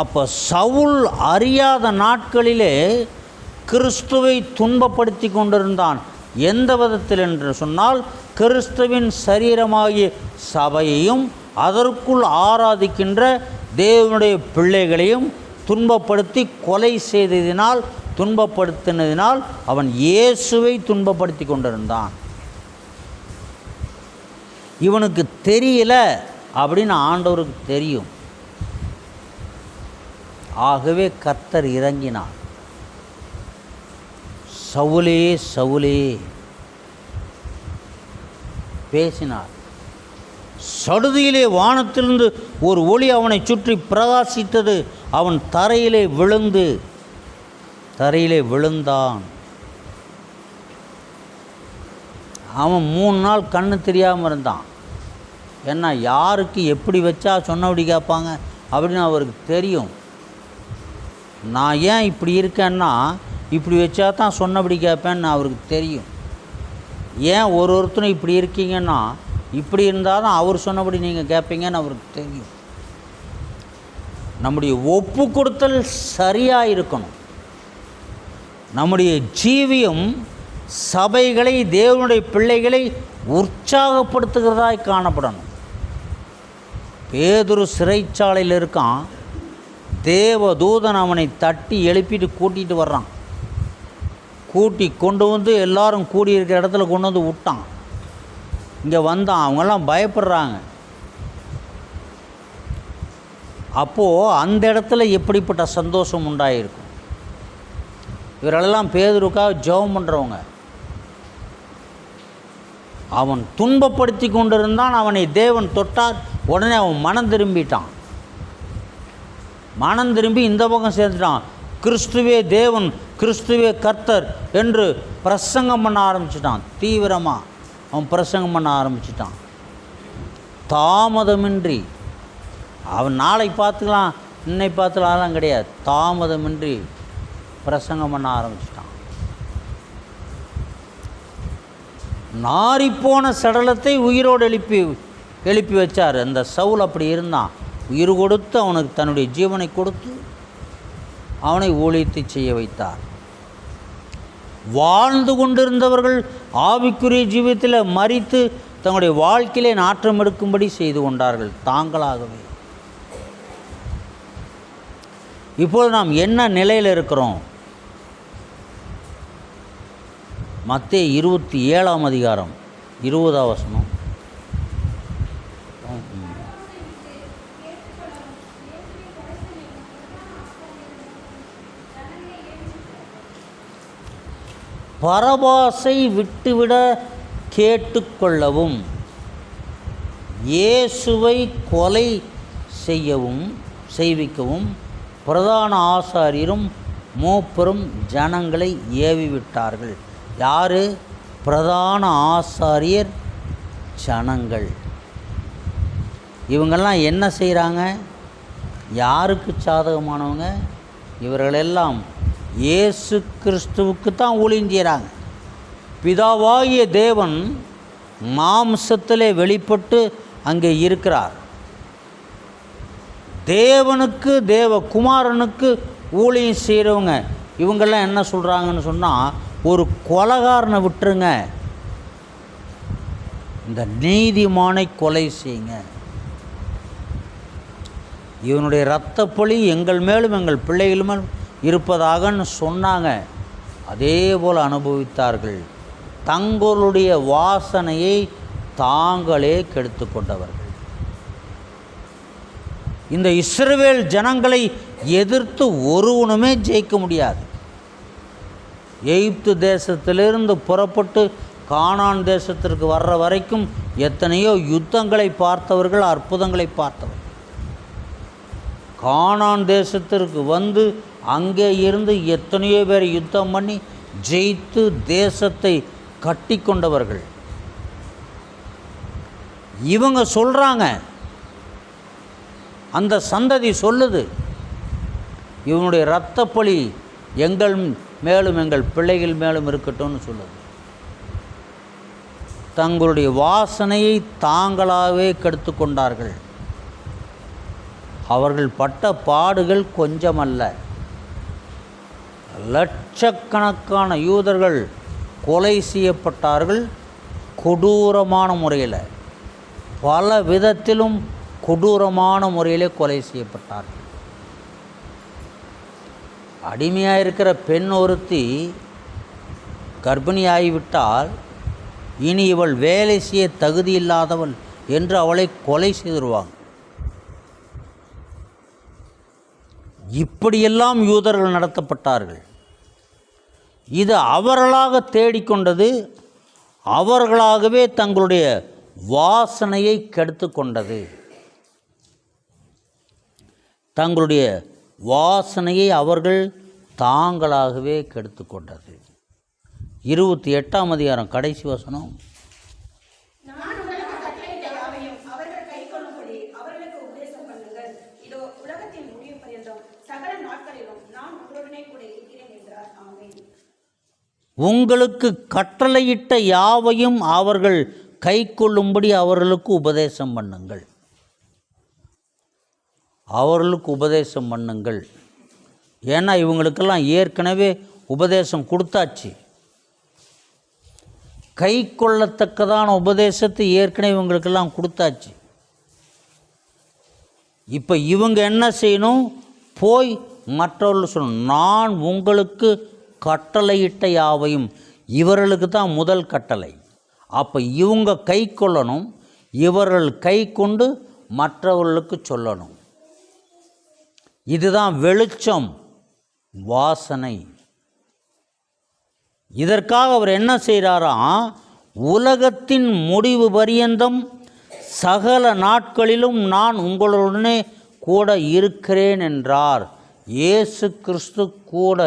அப்போ சவுல் அறியாத நாட்களிலே கிறிஸ்துவை துன்பப்படுத்தி கொண்டிருந்தான். எந்த விதத்தில் என்று சொன்னால், கிறிஸ்துவின் சரீரமாகிய சபையையும் அதற்குள் ஆராதிக்கின்ற தேவனுடைய பிள்ளைகளையும் துன்பப்படுத்தி கொலை செய்ததினால், துன்பப்படுத்தினதினால் அவன் இயேசுவை துன்பப்படுத்தி கொண்டிருந்தான். இவனுக்கு தெரியல அப்படின்னு ஆண்டவருக்கு தெரியும். ஆகவே கர்த்தர் இறங்கினார். சவுலே சவுலே பேசினார். சடுதியிலே வானத்திலிருந்து ஒரு ஒளி அவனை சுற்றி பிரகாசித்தது. அவன் தரையிலே விழுந்தான். அவன் 3 நாள் கண்ணு தெரியாமல் இருந்தான். ஏன்னா யாருக்கு எப்படி வச்சா சொன்னபடி கேட்பாங்க அப்படின்னு அவருக்கு தெரியும். நான் ஏன் இப்படி இருக்கேன்னா, இப்படி வச்சா தான் சொன்னபடி கேட்பேன்னு அவருக்கு தெரியும். ஏன் ஒருத்தரும் இப்படி இருக்கீங்கன்னா, இப்படி இருந்தால் தான் அவர் சொன்னபடி நீங்கள் கேட்பீங்கன்னு அவருக்கு தெரியும். நம்முடைய ஒப்பு கொடுத்தல் சரியாக இருக்கணும். நம்முடைய ஜீவியம் சபைகளை, தேவனுடைய பிள்ளைகளை உற்சாகப்படுத்துகிறதாய் காணப்படணும். பேதுரு சிறைச்சாலையில் இருக்கான். தேவதூதன் அவனை தட்டி எழுப்பிட்டு கூட்டிகிட்டு வர்றான். கூட்டி கொண்டு வந்து எல்லாரும் கூடியிருக்கிற இடத்துல கொண்டு வந்து விட்டான். இங்கே வந்தான். அவங்கெல்லாம் பயப்படுறாங்க. அப்போது அந்த இடத்துல எப்படிப்பட்ட சந்தோஷம் உண்டாயிருக்கும்? இவரெல்லாம் பேதுருக்காக ஜெபம் பண்ணுறவங்க. அவன் துன்பப்படுத்தி கொண்டிருந்தான். அவனை தேவன் தொட்டார். உடனே அவன் மனம் திரும்பிட்டான். மனம் திரும்பி இந்த பக்கம் சேர்ந்துட்டான். கிறிஸ்துவே தேவன், கிறிஸ்துவே கர்த்தர் என்று பிரசங்கம் பண்ண ஆரம்பிச்சிட்டான். தீவிரமாக அவன் பிரசங்கம் பண்ண ஆரம்பிச்சிட்டான். தாமதமின்றி, அவன் நாளை பார்த்துக்கலாம், இன்னை பார்த்துக்கலாம்லாம் கிடையாது. தாமதமின்றி பிரசங்கம் பண்ண ஆரம்பிச்சிட்டான். நாரிப்போன சடலத்தை உயிரோடு எழுப்பி வச்சார். அந்த சவுல் அப்படி இருந்தான். உயிர் கொடுத்து அவனுக்கு தன்னுடைய ஜீவனை கொடுத்து அவனை ஊழியத்தை செய்ய வைத்தார். வாழ்ந்து கொண்டிருந்தவர்கள் ஆவிக்குரிய ஜீவியத்தில் மரித்து தங்களுடைய வாழ்க்கையிலே நாற்றம் எடுக்கும்படி செய்து கொண்டார்கள் தாங்களாகவே. இப்போது நாம் என்ன நிலையில் இருக்கிறோம்? மத்தேயு 27ஆம் அதிகாரம் 20ஆம் வசனம். பரபாசை விட்டுவிட கேட்டுக்கொள்ளவும், இயேசுவை கொலை செய்விக்கவும் பிரதான ஆசாரியரும் மூப்பரும் ஜனங்களை ஏவிவிட்டார்கள். யார்? பிரதான ஆசாரியர், ஜனங்கள். இவங்கெல்லாம் என்ன செய்கிறாங்க? யாருக்கு சாதகமானவங்க? இவர்களெல்லாம் இயேசு கிறிஸ்துவுக்கு தான் ஊழியம் செய்கிறாங்க. பிதாவாகிய தேவன் மாம்சத்திலே வெளிப்பட்டு அங்கே இருக்கிறார். தேவனுக்கு, தேவகுமாரனுக்கு ஊழியம் செய்கிறவங்க இவங்கெல்லாம் என்ன சொல்கிறாங்கன்னு சொன்னால், ஒரு கொலைகாரனை விட்டுருங்க, இந்த நீதிமானை கொலை செய்யுங்க, இவனுடைய இரத்தப்பழி எங்கள் மேலும் எங்கள் பிள்ளைகள் மேலும் இருப்பதாகன்னு சொன்னாங்க. அதே போல் அனுபவித்தார்கள். தங்களுடைய வாசனையை தாங்களே கெடுத்து கொண்டவர்கள். இந்த இஸ்ரவேல் ஜனங்களை எதிர்த்து ஒருவனுமே ஜெயிக்க முடியாது. எகிப்து தேசத்திலிருந்து புறப்பட்டு கானான் தேசத்திற்கு வர்ற வரைக்கும் எத்தனையோ யுத்தங்களை பார்த்தவர்கள், அற்புதங்களை பார்த்தவர்கள். கானான் தேசத்திற்கு வந்து அங்கே இருந்து எத்தனையோ பேர் யுத்தம் பண்ணி ஜெயித்து தேசத்தை கட்டி கொண்டவர்கள். இவங்க சொல்கிறாங்க, அந்த சந்ததி சொல்லுது, இவனுடைய இரத்தப்பழி எங்கள் மேலும் எங்கள் பிள்ளைகள் மேலும் இருக்கட்டும்னு சொல்லுது. தங்களுடைய வாசனையை தாங்களாகவே கெடுத்து கொண்டார்கள். அவர்கள் பட்ட பாடுகள் கொஞ்சமல்ல. லட்சக்கணக்கான யூதர்கள் கொலை செய்யப்பட்டார்கள். கொடூரமான முறையில், பல விதத்திலும் கொடூரமான முறையிலே கொலை செய்யப்பட்டார்கள். அடிமையாக இருக்கிற பெண் ஒருத்தி கர்ப்பிணியாகிவிட்டால் இனி இவள் வேலை செய்ய தகுதி இல்லாதவள் என்று அவளை கொலை செய்திருவாங்க. இப்படியெல்லாம் யூதர்கள் நடத்தப்பட்டார்கள். இது அவர்களாக தேடிக்கொண்டது, அவர்களாகவே தங்களுடைய வாசனையை கெடுத்து கொண்டது. தங்களுடைய வாசனையை அவர்கள் தாங்களாகவே கெடுத்து கொண்டது. 28ஆம் அதிகாரம் கடைசி வசனம். உங்களுக்கு கட்டளையிட்ட யாவையும் அவர்கள் கை கொள்ளும்படி அவர்களுக்கு உபதேசம் பண்ணுங்கள். அவர்களுக்கு உபதேசம் பண்ணுங்கள். ஏன்னா இவங்களுக்கெல்லாம் ஏற்கனவே உபதேசம் கொடுத்தாச்சு. கை கொள்ளத்தக்கதான உபதேசத்தை ஏற்கனவே இவங்களுக்கெல்லாம் கொடுத்தாச்சு. இப்போ இவங்க என்ன செய்யணும்? போய் மற்றவர்கள் சொல்லணும், நான் உங்களுக்கு கட்டளையிட்ட யாவையும். இவர்களுக்கு தான் முதல் கட்டளை. அப்போ இவங்க கை கொள்ளணும், இவர்கள் கை கொண்டு மற்றவர்களுக்கு சொல்லணும். இதுதான் வெளிச்சம், வாசனை. இதற்காக அவர் என்ன செய்கிறாராம்? உலகத்தின் முடிவு பரியந்தம் சகல நாட்களிலும் நான் உங்களுடனே கூட இருக்கிறேன் என்றார். இயேசு கிறிஸ்து கூட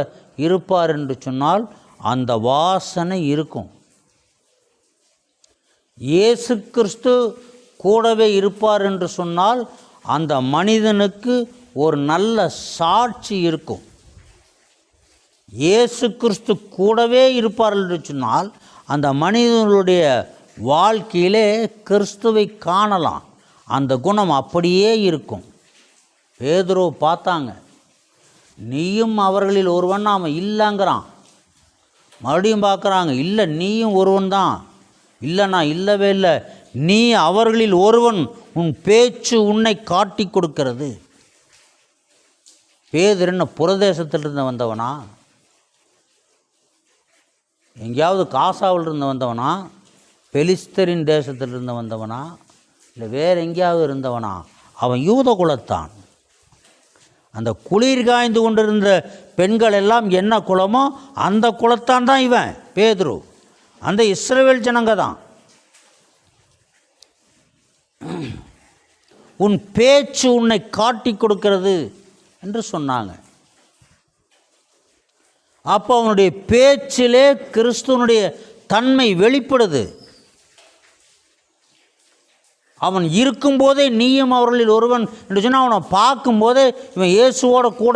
இருப்பார் என்று சொன்னால் அந்த வாசனை இருக்கும். இயேசு கிறிஸ்து கூடவே இருப்பார் என்று சொன்னால் அந்த மனிதனுக்கு ஒரு நல்ல சாட்சி இருக்கும். இயேசு கிறிஸ்து கூடவே இருப்பார் என்று சொன்னால் அந்த மனிதனுடைய வாழ்க்கையிலே கிறிஸ்துவை காணலாம். அந்த குணம் அப்படியே இருக்கும். பேதுரு பார்த்தாங்க, நீயும் அவர்களில் ஒருவன். அவன் இல்லைங்கிறான். மறுபடியும் பார்க்குறாங்க, இல்லை நீயும் ஒருவன் தான். இல்லை, நான் இல்லவே இல்லை, நீ அவர்களில் ஒருவன், உன் பேச்சு உன்னை காட்டி கொடுக்கிறது. பேதுரு என்ன புறதேசத்திலிருந்து வந்தவனா? எங்கேயாவது காசாவிலிருந்து வந்தவனா? பெலிஸ்தரின் தேசத்திலிருந்து வந்தவனா? இல்லை வேறு எங்கேயாவது இருந்தவனா? அவன் யூத குலத்தான். அந்த குளிர் காய்ந்து கொண்டிருந்த பெண்கள் எல்லாம் என்ன குலமோ அந்த குலத்தான் தான் இவன் பேதுரு. அந்த இஸ்ரவேல் ஜனங்க தான். உன் பேச்சு உன்னை காட்டி கொடுக்கிறது என்று சொன்னாங்க. அப்போ அவனுடைய பேச்சிலே கிறிஸ்துவனுடைய தன்மை வெளிப்படுது. அவன் இருக்கும்போதே நீயும் அவர்களில் ஒருவன் என்று சொன்னால் அவனை பார்க்கும்போதே இவன் இயேசுவோட கூட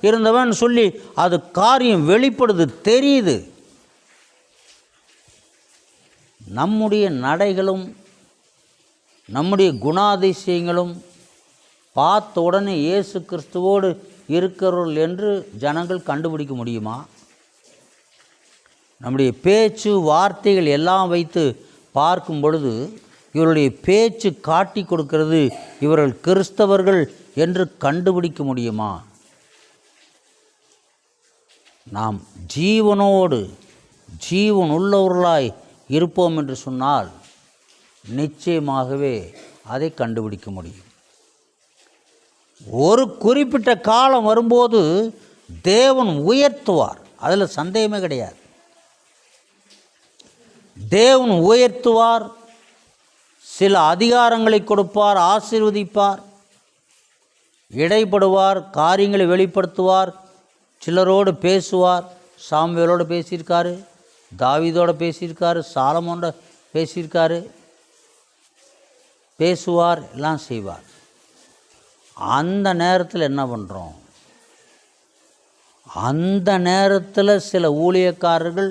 இருந்தவன் சொல்லி அது காரியம் வெளிப்படுது, தெரியுது. நம்முடைய நடைகளும் நம்முடைய குணாதிசயங்களும் பார்த்த உடனே இயேசு கிறிஸ்துவோடு இருக்கிறவர்கள் என்று ஜனங்கள் கண்டுபிடிக்க முடியுமா? நம்முடைய பேச்சு வார்த்தைகள் எல்லாம் வைத்து பார்க்கும் பொழுது இவருடைய பேச்சு காட்டி கொடுக்கிறது இவர்கள் கிறிஸ்தவர்கள் என்று கண்டுபிடிக்க முடியுமா? நாம் ஜீவனோடு ஜீவன் உள்ளவர்களாய் இருப்போம் என்று சொன்னால் நிச்சயமாகவே அதை கண்டுபிடிக்க முடியும். ஒரு குறிப்பிட்ட காலம் வரும்போது தேவன் உயர்த்துவார், அதில் சந்தேகமே கிடையாது. தேவன் உயர்த்துவார், சில அதிகாரங்களை கொடுப்பார், ஆசீர்வதிப்பார், இடைப்படுவார், காரியங்களை வெளிப்படுத்துவார், சிலரோடு பேசுவார். சாமுவேலோடு பேசியிருக்காரு, தாவீதோடு பேசியிருக்காரு, சாலமோனோட பேசியிருக்காரு, பேசுவார், எல்லாம் செய்வார். அந்த நேரத்தில் என்ன பண்ணுறோம்? அந்த நேரத்தில் சில ஊழியக்காரர்கள்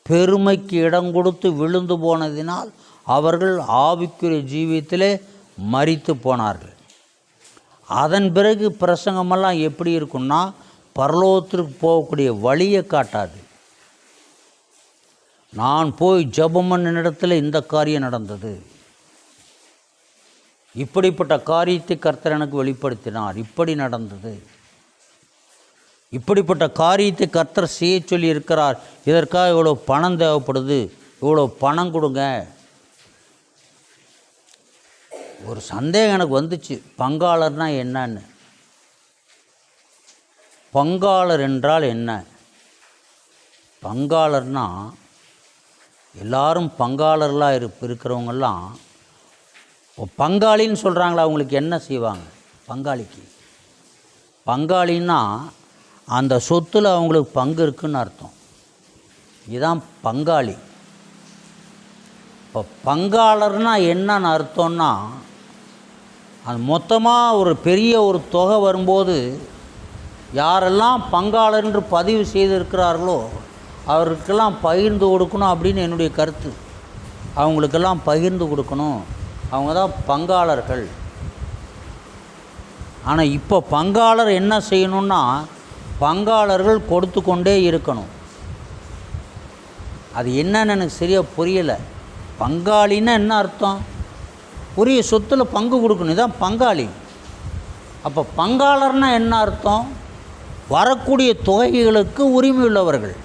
பெருமைக்கு இடம் கொடுத்து விழுந்து போனதினால் அவர்கள் ஆவிக்குரிய ஜீவியத்திலே மரித்து போனார்கள். அதன் பிறகு பிரசங்கமெல்லாம் எப்படி இருக்குன்னா பரலோகத்திற்கு போகக்கூடிய வழியை காட்டாது. நான் போய் ஜெபம் பண்ணின இடத்துல இந்த காரியம் நடந்தது, இப்படிப்பட்ட காரியத்தை கர்த்தர் எனக்கு வெளிப்படுத்தினார், இப்படி நடந்தது, இப்படிப்பட்ட காரியத்தை கர்த்தர் செய்ய சொல்லி இருக்கிறார், இதற்காக இவ்வளோ பணம் தேவைப்படுது, இவ்வளோ பணம் கொடுங்க. ஒரு சந்தேகம் எனக்கு வந்துச்சு, பங்காளர்னா என்னன்னு. பங்காளர் என்றால் என்ன? பங்காளர்னா எல்லாரும் பங்காளர்களாக இருக்கிறவங்கெல்லாம் பங்காளின்னு சொல்கிறாங்களா, அவங்களுக்கு என்ன செய்வாங்க? பங்காளிக்கு பங்காளின்னா அந்த சொத்தில் அவங்களுக்கு பங்கு இருக்குன்னு அர்த்தம். இதுதான் பங்காளி. இப்போ பங்காளர்னால் என்னன்னு அர்த்தம்னா, அது மொத்தமாக ஒரு பெரிய ஒரு தொகை வரும்போது யாரெல்லாம் பங்காளர் என்று பதிவு செய்திருக்கிறார்களோ அவருக்கெல்லாம் பகிர்ந்து கொடுக்கணும் அப்படின்னு என்னுடைய கருத்து. அவங்களுக்கெல்லாம் பகிர்ந்து கொடுக்கணும், அவங்க தான் பங்காளர்கள். ஆனால் இப்போ பங்காளர் என்ன செய்யணும்னா பங்காளர்கள் கொடுத்து கொண்டே இருக்கணும். அது என்னன்னு எனக்கு சரியாக புரியலை. பங்காளின்னா என்ன அர்த்தம்? உரிய சொத்தில் பங்கு கொடுக்கணும், இதுதான் பங்காளி. அப்போ பங்காளர்னால் என்ன அர்த்தம்? வரக்கூடிய தொகைகளுக்கு உரிமை உள்ளவர்கள்.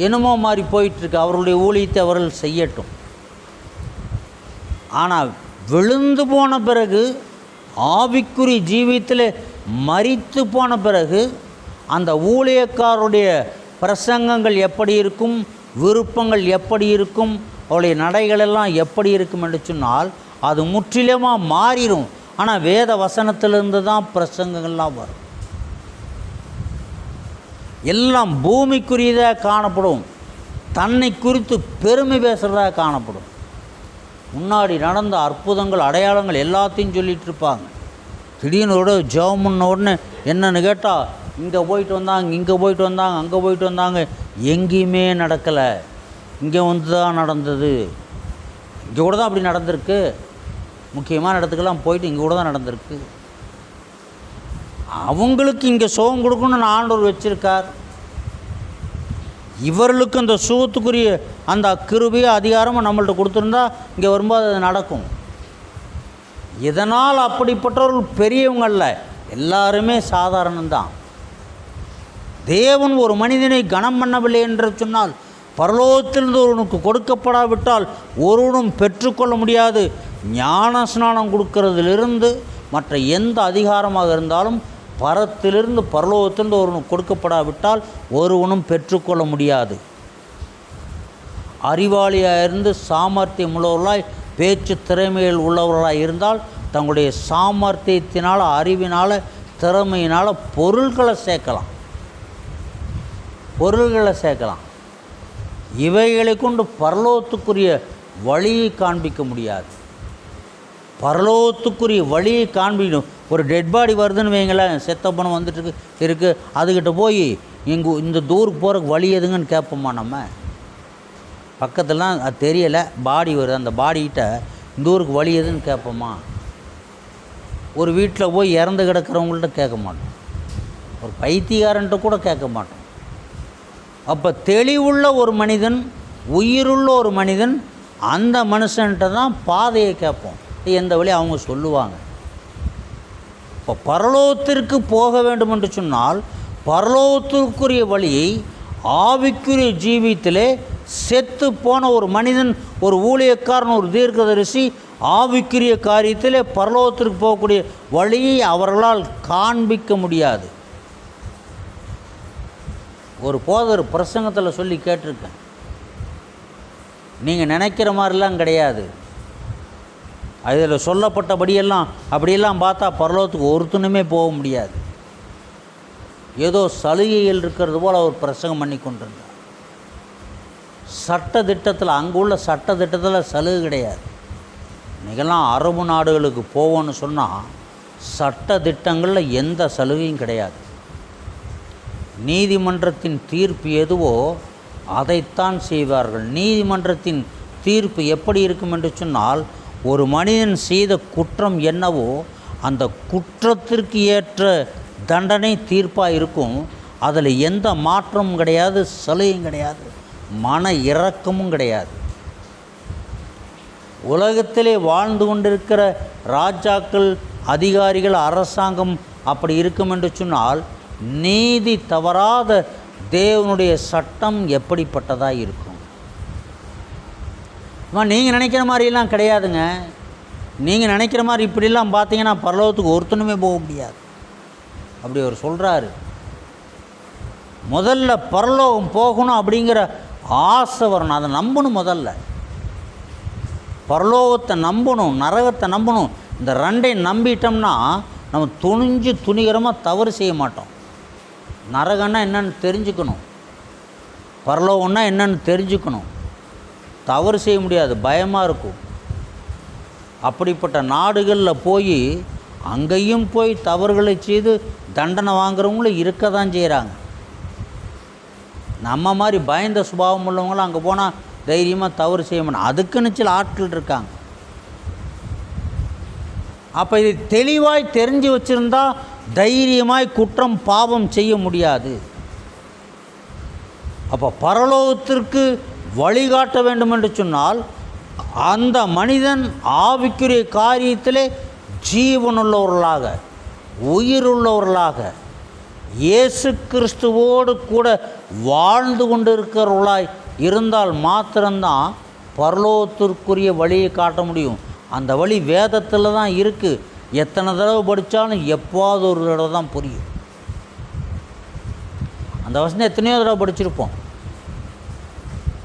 என்னமோ மாதிரி போயிட்டுருக்கு, அவர்களுடைய ஊழியத்தை அவர்கள் செய்யட்டும். ஆனால் விழுந்து போன பிறகு, ஆவிக்குரிய ஜீவியத்தில் மரித்து போன பிறகு அந்த ஊழியக்காரருடைய பிரசங்கங்கள் எப்படி இருக்கும், விருப்பங்கள் எப்படி இருக்கும், அவருடைய நடைகளெல்லாம் எப்படி இருக்கும் என்று சொன்னால் அது முற்றிலுமாக மாறிடும். ஆனால் வேத வசனத்திலிருந்து தான் பிரசங்கங்கள்லாம் வரும். எல்லாம் பூமிக்குரியதாக காணப்படும், தன்னை குறித்து பெருமை பேசுகிறதாக காணப்படும். முன்னாடி நடந்த அற்புதங்கள் அடையாளங்கள் எல்லாத்தையும் சொல்லிகிட்டு இருப்பாங்க. திடீர்னு ஜெபம் பண்ண உடனே என்னன்னு கேட்டால், இங்கே போயிட்டு வந்தாங்க, இங்கே போயிட்டு வந்தாங்க, அங்கே போயிட்டு வந்தாங்க, எங்கேயுமே நடக்கலை, இங்கே வந்து தான் நடந்தது. இங்கே கூட தான் அப்படி நடந்திருக்கு, முக்கியமான இடத்துக்கெல்லாம் போயிட்டு இங்கே கூட தான் நடந்திருக்கு. அவங்களுக்கு இங்கே சுகம் கொடுக்கணும்னு ஆண்டவர் வச்சுருக்கார். இவர்களுக்கு அந்த சுகத்துக்குரிய அந்த கிருபையை அதிகாரமும் நம்மள்ட்ட கொடுத்துருந்தா இங்கே வரும்போது அது நடக்கும். இதனால் அப்படிப்பட்டவர்கள் பெரியவங்க அல்ல, எல்லாருமே சாதாரணம்தான். தேவன் ஒரு மனிதனை கனம் பண்ணவில்லை என்று சொன்னால், பரலோகத்திலிருந்து ஒருவனுக்கு கொடுக்கப்படாவிட்டால் ஒருவனும் பெற்றுக்கொள்ள முடியாது. ஞான ஸ்நானம் கொடுக்கறதிலிருந்து மற்ற எந்த அதிகாரமாக இருந்தாலும் பரத்திலிருந்து பரலோகத்திலிருந்து ஒருவனுக்கு கொடுக்கப்படாவிட்டால் ஒருவனும் பெற்றுக்கொள்ள முடியாது. அறிவாளியாக இருந்து சாமர்த்தியம் உள்ளவர்களாய், பேச்சு திறமையில் உள்ளவர்களாக இருந்தால் தங்களுடைய சாமர்த்தியத்தினால், அறிவினால், திறமையினால் பொருள்களை சேர்க்கலாம். இவைகளை கொண்டு பரலோகத்துக்குரிய வழியை காண்பிக்க முடியாது. பரலோகத்துக்குரிய வழியை காண்பிக்கணும். ஒரு டெட் பாடி வருதுன்னு வைங்களேன், செத்த பணம் வந்துட்டு இருக்குது, அதுக்கிட்ட போய் இந்த தூருக்கு போகிறக்கு வழி எதுங்கன்னு கேட்போமா? நம்ம பக்கத்துலலாம் அது தெரியலை, பாடி வருது, அந்த பாடிக்கிட்ட இந்த ஊருக்கு வழி எதுன்னு கேட்போமா? ஒரு வீட்டில் போய் இறந்து கிடக்கிறவங்கள்ட்ட கேட்க மாட்டோம், ஒரு பைத்தியக்காரன்ட்ட கூட கேட்க மாட்டோம். அப்போ தெளிவுள்ள ஒரு மனிதன், உயிருள்ள ஒரு மனிதன், அந்த மனுஷன்கிட்ட தான் பாதையை கேட்போம், எந்த வழி அவங்க சொல்லுவாங்க. இப்போ பரலோகத்திற்கு போக வேண்டும் என்று சொன்னால் பரலோகத்திற்குரிய வழியை ஆவிக்குரிய ஜீவியத்திலே செத்து போன ஒரு மனிதன், ஒரு ஊழியக்காரன், ஒரு தீர்க்கதரிசி ஆவிக்குரிய காரியத்திலே பரலோகத்திற்கு போகக்கூடிய வழியை அவர்களால் காண்பிக்க முடியாது. ஒரு போதர் பிரசங்கத்தில் சொல்லி கேட்டிருக்கேன், நீங்கள் நினைக்கிற மாதிரிலாம் கிடையாது, அதில் சொல்லப்பட்டபடியெல்லாம் அப்படியெல்லாம் பார்த்தா பரலோகத்துக்கு ஒருத்தனுமே போக முடியாது. ஏதோ சலுகைகள் இருக்கிறது போல் அவர் பிரசங்கம் பண்ணி கொண்டிருந்தார். சட்ட திட்டத்தில், அங்கே உள்ள சட்ட திட்டத்தில் சலுகை கிடையாது. இன்றைக்கெல்லாம் அரபு நாடுகளுக்கு போவோன்னு சொன்னால் சட்ட திட்டங்களில் எந்த சலுகையும் கிடையாது. நீதிமன்றத்தின் தீர்ப்பு எதுவோ அதைத்தான் செய்வார்கள். நீதிமன்றத்தின் தீர்ப்பு எப்படி இருக்கும் என்று சொன்னால், ஒரு மனிதன் செய்த குற்றம் என்னவோ அந்த குற்றத்திற்கு ஏற்ற தண்டனை தீர்ப்பாக இருக்கும். அதில் எந்த மாற்றமும் கிடையாது, சலுகையும் கிடையாது, மன இரக்கமும் கிடையாது. உலகத்திலே வாழ்ந்து கொண்டிருக்கிற ராஜாக்கள், அதிகாரிகள், அரசாங்கம் அப்படி இருக்கும் என்று சொன்னால், நீதி தவறாத தேவனுடைய சட்டம் எப்படிப்பட்டதாக இருக்கும்? நீங்கள் நினைக்கிற மாதிரிலாம் கிடையாதுங்க. நீங்கள் நினைக்கிற மாதிரி இப்படிலாம் பார்த்தீங்கன்னா பரலோகத்துக்கு ஒருத்தனுமே போக முடியாது. அப்படி அவர் சொல்கிறாரு. முதல்ல பரலோகம் போகணும் அப்படிங்கிற ஆசை வரணும், அதை நம்பணும். முதல்ல பரலோகத்தை நம்பணும், நரகத்தை நம்பணும். இந்த ரெண்டையும் நம்பிட்டோம்னா நம்ம துணிஞ்சு துணிகரமாக தவறு செய்ய மாட்டோம். நரகம்னா என்னென்னு தெரிஞ்சுக்கணும், பரலோகம்னா என்னென்னு தெரிஞ்சுக்கணும். தவறு செய்ய முடியாது, பயமாக இருக்கும். அப்படிப்பட்ட நாடுகளில் போய் அங்கேயும் போய் தவறுகளை செய்து தண்டனை வாங்குறவங்களும் இருக்க தான் செய்கிறாங்க. நம்ம மாதிரி பயந்த சுபாவம் உள்ளவங்களும் அங்கே போனால் தைரியமாக தவறு செய்ய மாட்டோம். அதுக்குன்னு சில ஆட்கள் இருக்காங்க. அப்போ இது தெளிவாய் தெரிஞ்சு வச்சுருந்தா தைரியமாய் குற்றம் பாவம் செய்ய முடியாது. அப்போ பரலோகத்திற்கு வழிகாட்ட வேண்டும் என்று சொன்னால் அந்த மனிதன் ஆவிக்குரிய காரியத்திலே ஜீவனுள்ளவர்களாக, உயிருள்ளவர்களாக, இயேசு கிறிஸ்துவோடு கூட வாழ்ந்து கொண்டிருக்கிறவர்களாய் இருந்தால் மாத்திரம்தான் பரலோகத்திற்குரிய வழியை காட்ட முடியும். அந்த வழி வேதத்தில் தான் இருக்குது. எத்தனை தடவை படித்தாலும் எப்போது ஒரு தடவை தான் புரியும். அந்த வசனம் எத்தனையோ தடவை படிச்சிருப்போம்.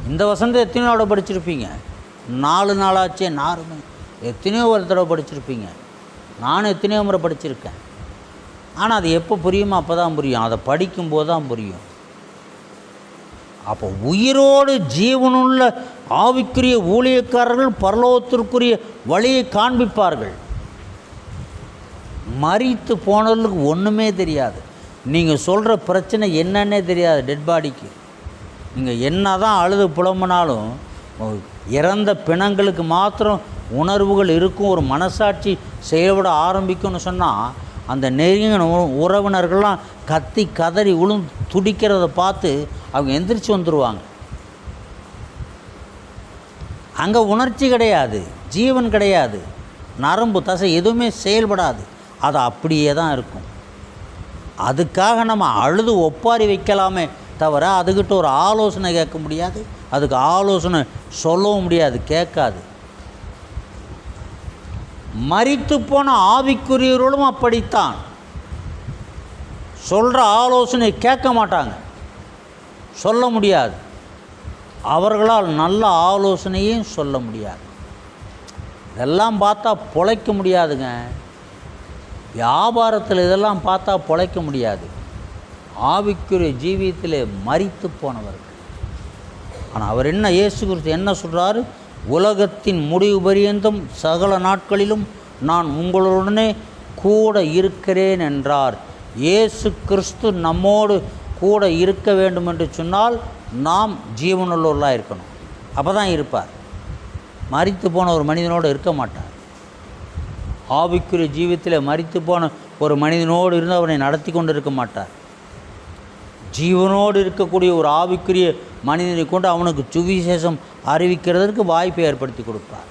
இந்த வசனத்தை எத்தனையோ தடவை படிச்சிருப்பீங்க. 4 நாளாச்சே 4 எத்தனையோ ஒரு தடவை படிச்சிருப்பீங்க. நானும் எத்தனையோ முறை படிச்சிருக்கேன். ஆனால் அது எப்போ புரியுமோ அப்போ தான் புரியும். அதை படிக்கும்போது தான் புரியும். அப்போ உயிரோடு ஜீவனுள்ள ஆவிக்குரிய ஊழியக்காரர்கள் பரலோகத்திற்குரிய வழியை காண்பிப்பார்கள். மரித்து போனவர்களுக்கு ஒன்றுமே தெரியாது. நீங்கள் சொல்கிற பிரச்சனை என்னன்னே தெரியாது. டெட் பாடிக்கு நீங்கள் என்ன தான் அழுது புலம்புனாலும் இறந்த பிணங்களுக்கு மாத்திரம் உணர்வுகள் இருக்கும். ஒரு மனசாட்சி செயல்பட ஆரம்பிக்கும்னு சொன்னால் அந்த நெருங்கின உறவினர்கள்லாம் கத்தி கதறி துடிக்கிறத பார்த்து அவங்க எந்திரிச்சு வந்துடுவாங்க. அங்கே உணர்ச்சி கிடையாது, ஜீவன் கிடையாது, நரம்பு தசை எதுவுமே செயல்படாது. அது அப்படியே தான் இருக்கும். அதுக்காக நம்ம அழுது ஒப்பாரி வைக்கலாமே தவிர அதுக்கிட்ட ஒரு ஆலோசனை கேட்க முடியாது, அதுக்கு ஆலோசனை சொல்லவும் முடியாது, கேட்காது. மரித்து போன ஆவிக்குரியவர்களும் அப்படித்தான். சொல்கிற ஆலோசனை கேட்க மாட்டாங்க, சொல்ல முடியாது. அவர்களால் நல்ல ஆலோசனையும் சொல்ல முடியாது. இதெல்லாம் பார்த்தா பொழைக்க முடியாதுங்க. வியாபாரத்தில் இதெல்லாம் பார்த்தா பொழைக்க முடியாது. ஆவிக்குரிய ஜீவியத்திலே மரித்து போனவர்கள். ஆனால் அவர் என்ன, இயேசு கிறிஸ்து என்ன சொல்கிறாரு? உலகத்தின் முடிவு பரியந்தம் சகல நாட்களிலும் நான் உங்களுடனே கூட இருக்கிறேன் என்றார். இயேசு கிறிஸ்து நம்மோடு கூட இருக்க வேண்டும் என்று சொன்னால் நாம் ஜீவனுள்ளவர்களாக இருக்கணும். அப்போ தான் இருப்பார். மரித்து போன ஒரு மனிதனோடு இருக்க மாட்டார். ஆவிக்குரிய ஜீவித்தில் மரித்து போன ஒரு மனிதனோடு இருந்து அவனை நடத்தி கொண்டு இருக்க மாட்டார். ஜீவனோடு இருக்கக்கூடிய ஒரு ஆவிக்குரிய மனிதனை கொண்டு அவனுக்கு சுவிசேஷம் அறிவிக்கிறதற்கு வாய்ப்பை ஏற்படுத்தி கொடுப்பார்.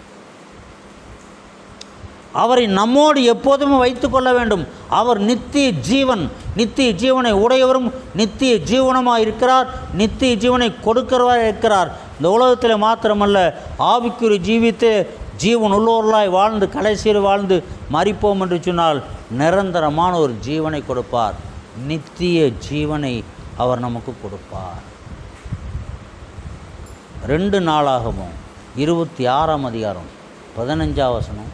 அவரை நம்மோடு எப்போதுமே வைத்து கொள்ள வேண்டும். அவர் நித்திய ஜீவன், நித்திய ஜீவனை உடையவரும் நித்திய ஜீவனமாக இருக்கிறார், நித்திய ஜீவனை கொடுக்கிறவராக இருக்கிறார். இந்த உலகத்தில் மாத்திரமல்ல, ஆவிக்குரிய ஜீவித்து ஜீவன் உள்ளோர்களாய் வாழ்ந்து கடைசியில் வாழ்ந்து மரிப்போம் என்று சொன்னால் நிரந்தரமான ஒரு ஜீவனை கொடுப்பார். நித்திய ஜீவனை அவர் நமக்கு கொடுப்பார். 2 நாளாகமம் 26ஆம் அதிகாரம் 15ஆம் வசனம்.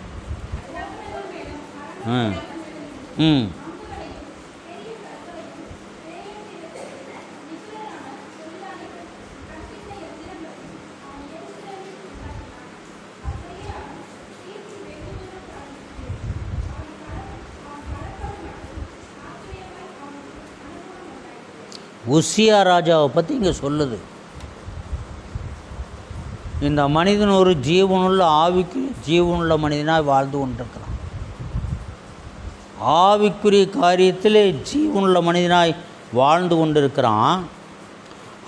உசியா ராஜாவை பற்றி இங்கே சொல்லுது. இந்த மனிதன் ஒரு ஜீவனுள்ள ஆவிக்கு ஜீவனுள்ள மனிதனாக வாழ்ந்து கொண்டிருக்கிறான். ஆவிக்குரிய காரியத்திலே ஜீவனுள்ள மனிதனாய் வாழ்ந்து கொண்டிருக்கிறான்.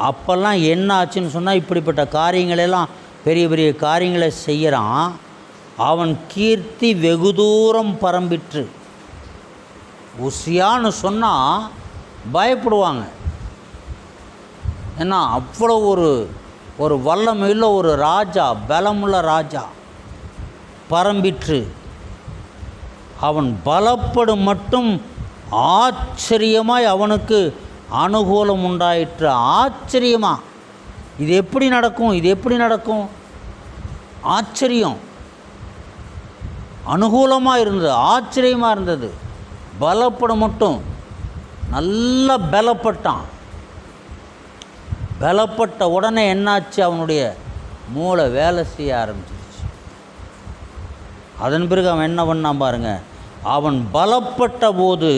அப்போல்லாம் என்ன ஆச்சுன்னு சொன்னால், இப்படிப்பட்ட காரியங்களெல்லாம் பெரிய பெரிய காரியங்களை செய்கிறான். அவன் கீர்த்தி வெகு தூரம் பரம்பிற்று. உசியான்னு சொன்னால் பயப்படுவாங்க. ஏன்னா அவ்வளோ ஒரு வல்லமையுள்ள ஒரு ராஜா, பலமுள்ள ராஜா. பரம்பிற்று. அவன் பலப்படும் மட்டும் ஆச்சரியமாய் அவனுக்கு அனுகூலம் உண்டாயிற்று. ஆச்சரியமா, இது எப்படி நடக்கும், இது எப்படி நடக்கும்? ஆச்சரியம். அனுகூலமாக இருந்தது, ஆச்சரியமாக இருந்தது. பலப்படும் மட்டும் நல்லா பலப்பட்டான். பலப்பட்ட உடனே என்னாச்சு, அவனுடைய மூளை வேலை செய்ய ஆரம்பிச்சிருச்சு. அதன் பிறகு அவன் என்ன பண்ணான் பாருங்க, அவன் பலப்பட்ட போது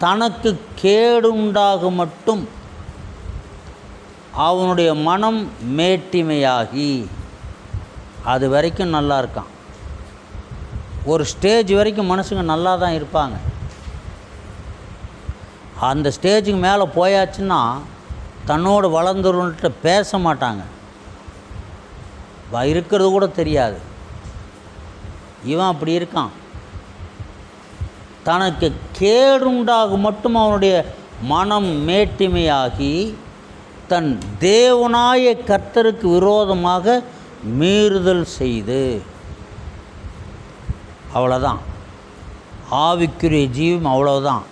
தனக்கு கேடுண்டாக மட்டும் அவனுடைய மனம் மேட்டிமையாகி, அது வரைக்கும் நல்லா இருக்கான். ஒரு ஸ்டேஜ் வரைக்கும் மனுஷங்க நல்லா தான் இருப்பாங்க. அந்த ஸ்டேஜுக்கு மேலே போயாச்சுன்னா தன்னோடு வளர்ந்துருன்ட்டு பேச மாட்டாங்க, இருக்கிறது கூட தெரியாது. இவன் அப்படி இருக்கான். தனக்கு கேடுண்டாக மட்டும் அவனுடைய மனம் மேட்டிமையாகி தன் தேவனாய கர்த்தருக்கு விரோதமாக மீறுதல் செய்து. அவ்வளோதான் ஆவிக்குரிய ஜீவம், அவ்வளோதான்.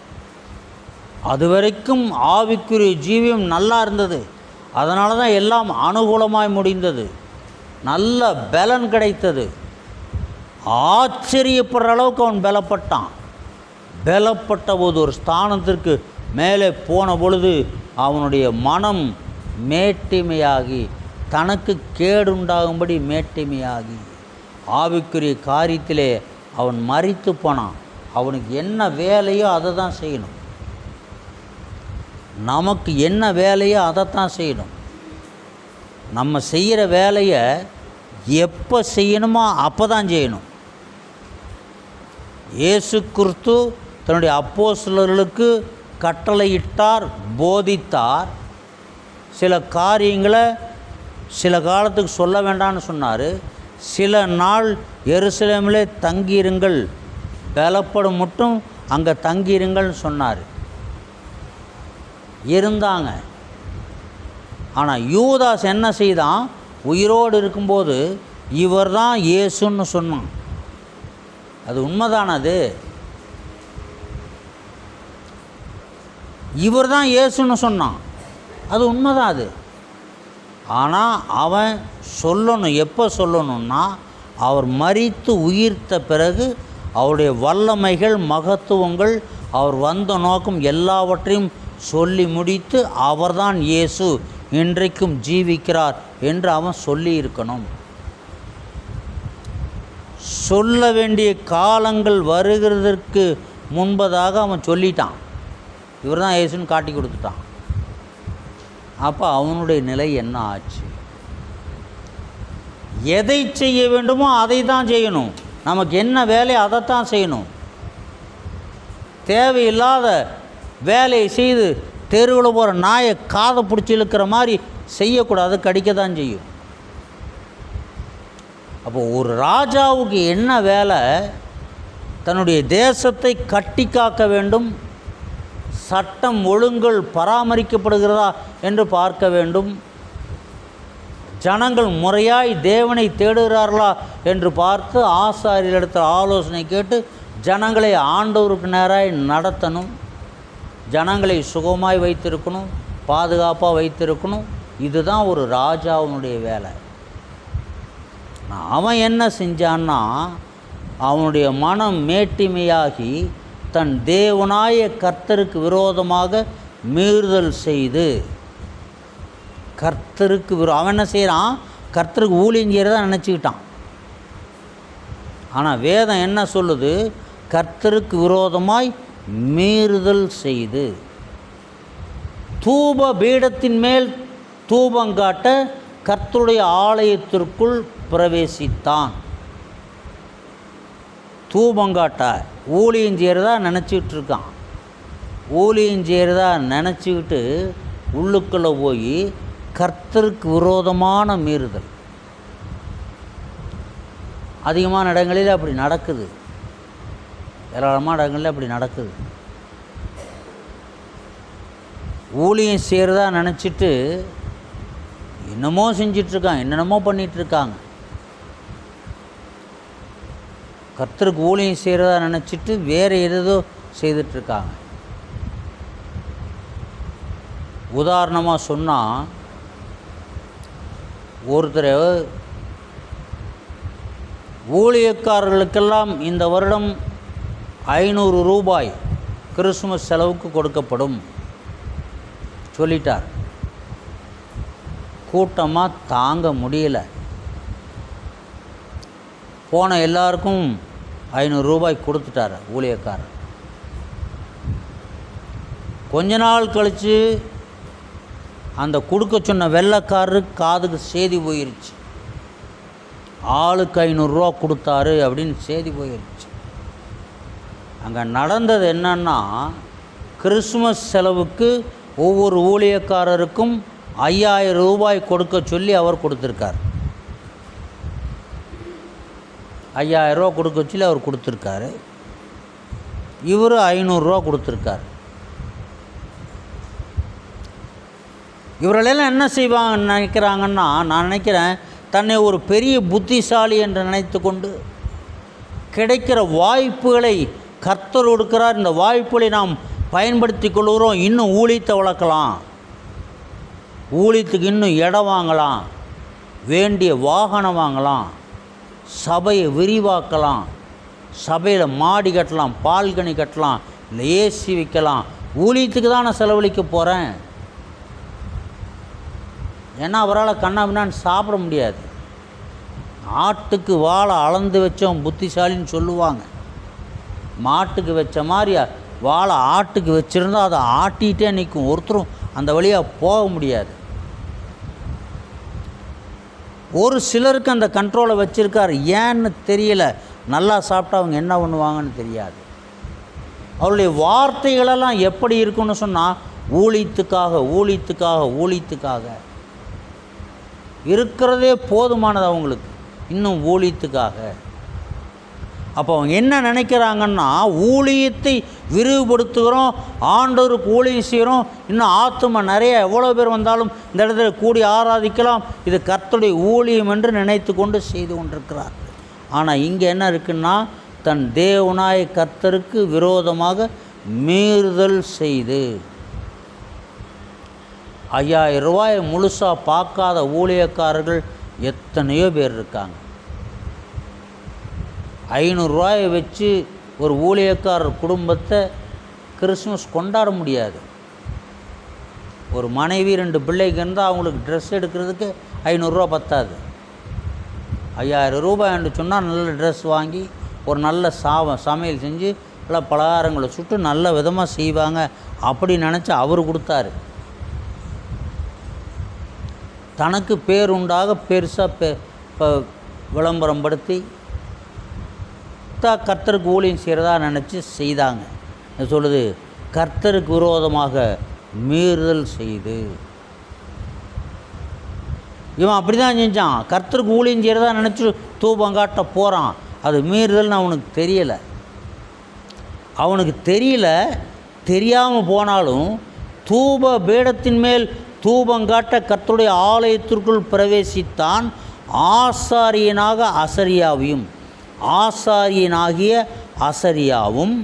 அது வரைக்கும் ஆவிக்குரிய ஜீவியம் நல்லா இருந்தது. அதனால தான் எல்லாம் அனுகூலமாய் முடிந்தது. நல்ல பலன் கிடைத்தது. ஆச்சரியப்படுற அளவுக்கு அவன் பலப்பட்டான். பலப்பட்ட போது ஒரு ஸ்தானத்திற்கு மேலே போன பொழுது அவனுடைய மனம் மேட்டிமையாகி, தனக்கு கேடுண்டாகும்படி மேட்டிமையாகி, ஆவிக்குரிய காரியத்திலே அவன் மரித்து போனான். அவனுக்கு என்ன வேலையோ அதை தான் செய்யணும். நமக்கு என்ன வேலையோ அதைத்தான் செய்யணும். நம்ம செய்கிற வேலையை எப்போ செய்யணுமோ அப்போ தான் செய்யணும். இயேசு கிறிஸ்து தன்னுடைய அப்போஸ்தலர்களுக்கு கட்டளையிட்டார், போதித்தார். சில காரியங்களை சில காலத்துக்கு சொல்ல வேண்டாம்னு சொன்னார். சில நாள் எருசலேமிலே தங்கியிருங்கள், பலப்படும் மட்டும் அங்கே தங்கியிருங்கள்னு சொன்னார். இருந்தாங்க. ஆனால் யூதாஸ் என்ன செய்தான், உயிரோடு இருக்கும்போது இவர் தான் இயேசுன்னு சொன்னான். அது உண்மைதானது? இவர் தான் இயேசுன்னு சொன்னான், அது உண்மைதான் அது. ஆனால் அவன் சொல்லணும், எப்போ சொல்லணும்னா அவர் மரித்து உயிர்த்த பிறகு அவருடைய வல்லமைகள், மகத்துவங்கள், அவர் வந்த நோக்கம் எல்லாவற்றையும் சொல்லி முடித்து அவர்தான் இயேசு, இன்றைக்கும் ஜீவிக்கிறார் என்று அவன் சொல்லி இருக்கணும். சொல்ல வேண்டிய காலங்கள் வருகிறதற்கு முன்பதாக அவன் சொல்லிட்டான். இவர் தான் இயேசுன்னு காட்டி கொடுத்துட்டான். அப்போ அவனுடைய நிலை என்ன ஆச்சு? எதை செய்ய வேண்டுமோ அதை தான் செய்யணும். நமக்கு என்ன வேலையோ அதைத்தான் செய்யணும். தேவையில்லாத வேலையை செய்து தெருவில் போகிற நாயை காதை பிடிச்சி இழுக்கிற மாதிரி செய்யக்கூடாது, கடிக்க தான் செய்யும். அப்போ ஒரு ராஜாவுக்கு என்ன வேலை? தன்னுடைய தேசத்தை கட்டி காக்க வேண்டும், சட்டம் ஒழுங்குகள் பராமரிக்கப்படுகிறதா என்று பார்க்க வேண்டும், ஜனங்கள் முறையாய் தேவனை தேடுகிறார்களா என்று பார்த்து ஆசாரியரிடத்தில் ஆலோசனை கேட்டு ஜனங்களை ஆண்டவருக்கு நேராய் நடத்தணும், ஜனங்களை சுகமாய் வைத்திருக்கணும், பாதுகாப்பாக வைத்திருக்கணும். இதுதான் ஒரு ராஜாவினுடைய வேலை. அவன் என்ன செஞ்சான்னா, அவனுடைய மனம் மேட்டிமையாகி தன் தேவனாய கர்த்தருக்கு விரோதமாக மீறுதல் செய்து கர்த்தருக்கு அவன் என்ன செய்கிறான்? கர்த்தருக்கு ஊழியம் செய்கிறதா நினச்சிக்கிட்டான். ஆனால் வேதம் என்ன சொல்லுது? கர்த்தருக்கு விரோதமாய் மீறுதல் செய்து தூப பீடத்தின் மேல் தூபங்காட்ட கர்த்தருடைய ஆலயத்திற்குள் பிரவேசித்தான். தூபங்காட்ட ஊழியம் செய்கிறதா நினச்சிக்கிட்டு இருக்கான். ஊழியம் செய்கிறதா நினச்சிக்கிட்டு உள்ளுக்குள்ளே போய் கர்த்தருக்கு விரோதமான மீறுதல். அதிகமான இடங்களில் அப்படி நடக்குது, ஏராளமான இடங்களில் அப்படி நடக்குது. ஊழியம் செய்கிறதா நினச்சிட்டு என்னமோ செஞ்சிட்ருக்காங்க, என்னென்னமோ பண்ணிகிட்ருக்காங்க. கர்த்தருக்கு ஊழியம் செய்கிறதா நினச்சிட்டு வேறு எதோ செய்துட்ருக்காங்க. உதாரணமாக சொன்னால், ஒருத்தர் ஊழியக்காரர்களுக்கெல்லாம் இந்த வருடம் 500 ரூபாய் கிறிஸ்துமஸ் செலவுக்கு கொடுக்கப்படும் சொல்லிட்டார். கூட்டமாக தாங்க முடியல. போன எல்லாருக்கும் 500 ரூபாய் கொடுத்துட்டார் ஊழியக்காரர். கொஞ்ச நாள் கழித்து அந்த கொடுக்க சொன்ன வெள்ளைக்காரருக்கு காதுக்கு செய்தி போயிருச்சு, ஆளுக்கு 500 ரூபா கொடுத்தாரு அப்படின்னு செய்தி போயிருச்சு. அங்கே நடந்தது என்னன்னா, கிறிஸ்துமஸ் செலவுக்கு ஒவ்வொரு ஊழியக்காரருக்கும் 5000 ரூபாய் கொடுக்க சொல்லி அவர் கொடுத்துருக்கார். 5000 ரூபா கொடுக்க சொல்லி அவர் கொடுத்துருக்காரு. இவர் 500 ரூபா கொடுத்துருக்கார். இவர்களெல்லாம் என்ன செய்வாங்கன்னு நினைக்கிறாங்கன்னா, நான் நினைக்கிறேன் தன்னை ஒரு பெரிய புத்திசாலி என்று நினைத்து கொண்டு கிடைக்கிற வாய்ப்புகளை கர்த்தர் கொடுக்கிறார், இந்த வாய்ப்புகளை நாம் பயன்படுத்தி கொள்கிறோம், இன்னும் ஊழியத்தை வளர்க்கலாம், ஊழியத்துக்கு இன்னும் இடம் வாங்கலாம், வேண்டிய வாகனம் வாங்கலாம், சபையை விரிவாக்கலாம், சபையில் மாடி கட்டலாம், பால்கனி கட்டலாம், இல்லை ஏசி வைக்கலாம், ஊழியத்துக்கு தான் நான் செலவழிக்க போகிறேன். ஏன்னா அவரால் கண்ணாபின்னான்னு சாப்பிட முடியாது. ஆட்டுக்கு வாழை அளந்து வச்சோம் புத்திசாலின்னு சொல்லுவாங்க. மாட்டுக்கு வச்ச மாதிரி வாழை ஆட்டுக்கு வச்சுருந்தா அதை ஆட்டிகிட்டே நிற்கும், ஒருத்தரும் அந்த வழியாக போக முடியாது. ஒரு சிலருக்கு அந்த கண்ட்ரோலை வச்சுருக்கார், ஏன்னு தெரியல. நல்லா சாப்பிட்டா அவங்க என்ன பண்ணுவாங்கன்னு தெரியாது. அவருடைய வார்த்தைகளெல்லாம் எப்படி இருக்குன்னு சொன்னால், ஊழியத்துக்காக ஊழியத்துக்காக ஊழியத்துக்காக இருக்கிறதே போதுமானது அவங்களுக்கு, இன்னும் ஊழியத்துக்காக. அப்போ அவங்க என்ன நினைக்கிறாங்கன்னா, ஊழியத்தை விரிவுபடுத்துகிறோம், ஆண்டவருக்கு ஊழியம் செய்கிறோம், இன்னும் ஆத்துமா நிறைய எவ்வளோ பேர் வந்தாலும் இந்த இடத்துல கூடி ஆராதிக்கலாம், இது கர்த்தருடைய ஊழியம் என்று நினைத்து கொண்டு செய்து கொண்டிருக்கிறார். ஆனால் இங்கே என்ன இருக்குன்னா, தன் தேவனாய கர்த்தருக்கு விரோதமாக மீறுதல் செய்து 5000 ரூபாயை முழுசாக பார்க்காத ஊழியக்காரர்கள் எத்தனையோ பேர் இருக்காங்க. 500 ரூபாயை வச்சு ஒரு ஊழியக்காரர் குடும்பத்தை கிறிஸ்துமஸ் கொண்டாட முடியாது. ஒரு மனைவி 2 பிள்ளைக்கு இருந்தால் அவங்களுக்கு ட்ரெஸ் எடுக்கிறதுக்கு 500 ரூபா பத்தாது. 5000 ரூபாய் என்று சொன்னால் நல்ல ட்ரெஸ் வாங்கி ஒரு நல்ல சமையல் செஞ்சு நல்லா பலகாரங்களை சுட்டு நல்ல விதமாக செய்வாங்க. அப்படி நினச்சி அவர் கொடுத்தாரு. தனக்கு பேர் உண்டாக பெருசாக விளம்பரம் படுத்தி கரெக்டாக கர்த்தருக்கு ஊழியம் செய்கிறதா நினச்சி செய்தாங்க. சொல்லுது, கர்த்தருக்கு விரோதமாக மீறுதல் செய்து. இவன் அப்படி தான் செஞ்சான். கர்த்தருக்கு ஊழியம் செய்கிறதா நினச்சி தூபம் காட்ட போகிறான். அது மீறுதல்னு அவனுக்கு தெரியலை. அவனுக்கு தெரியல. தெரியாமல் போனாலும் தூப பீடத்தின் மேல் தூபங்காட்ட கர்த்தருடைய ஆலயத்திற்குள் பிரவேசித்தான். ஆசாரியனாகிய அசரியாவும்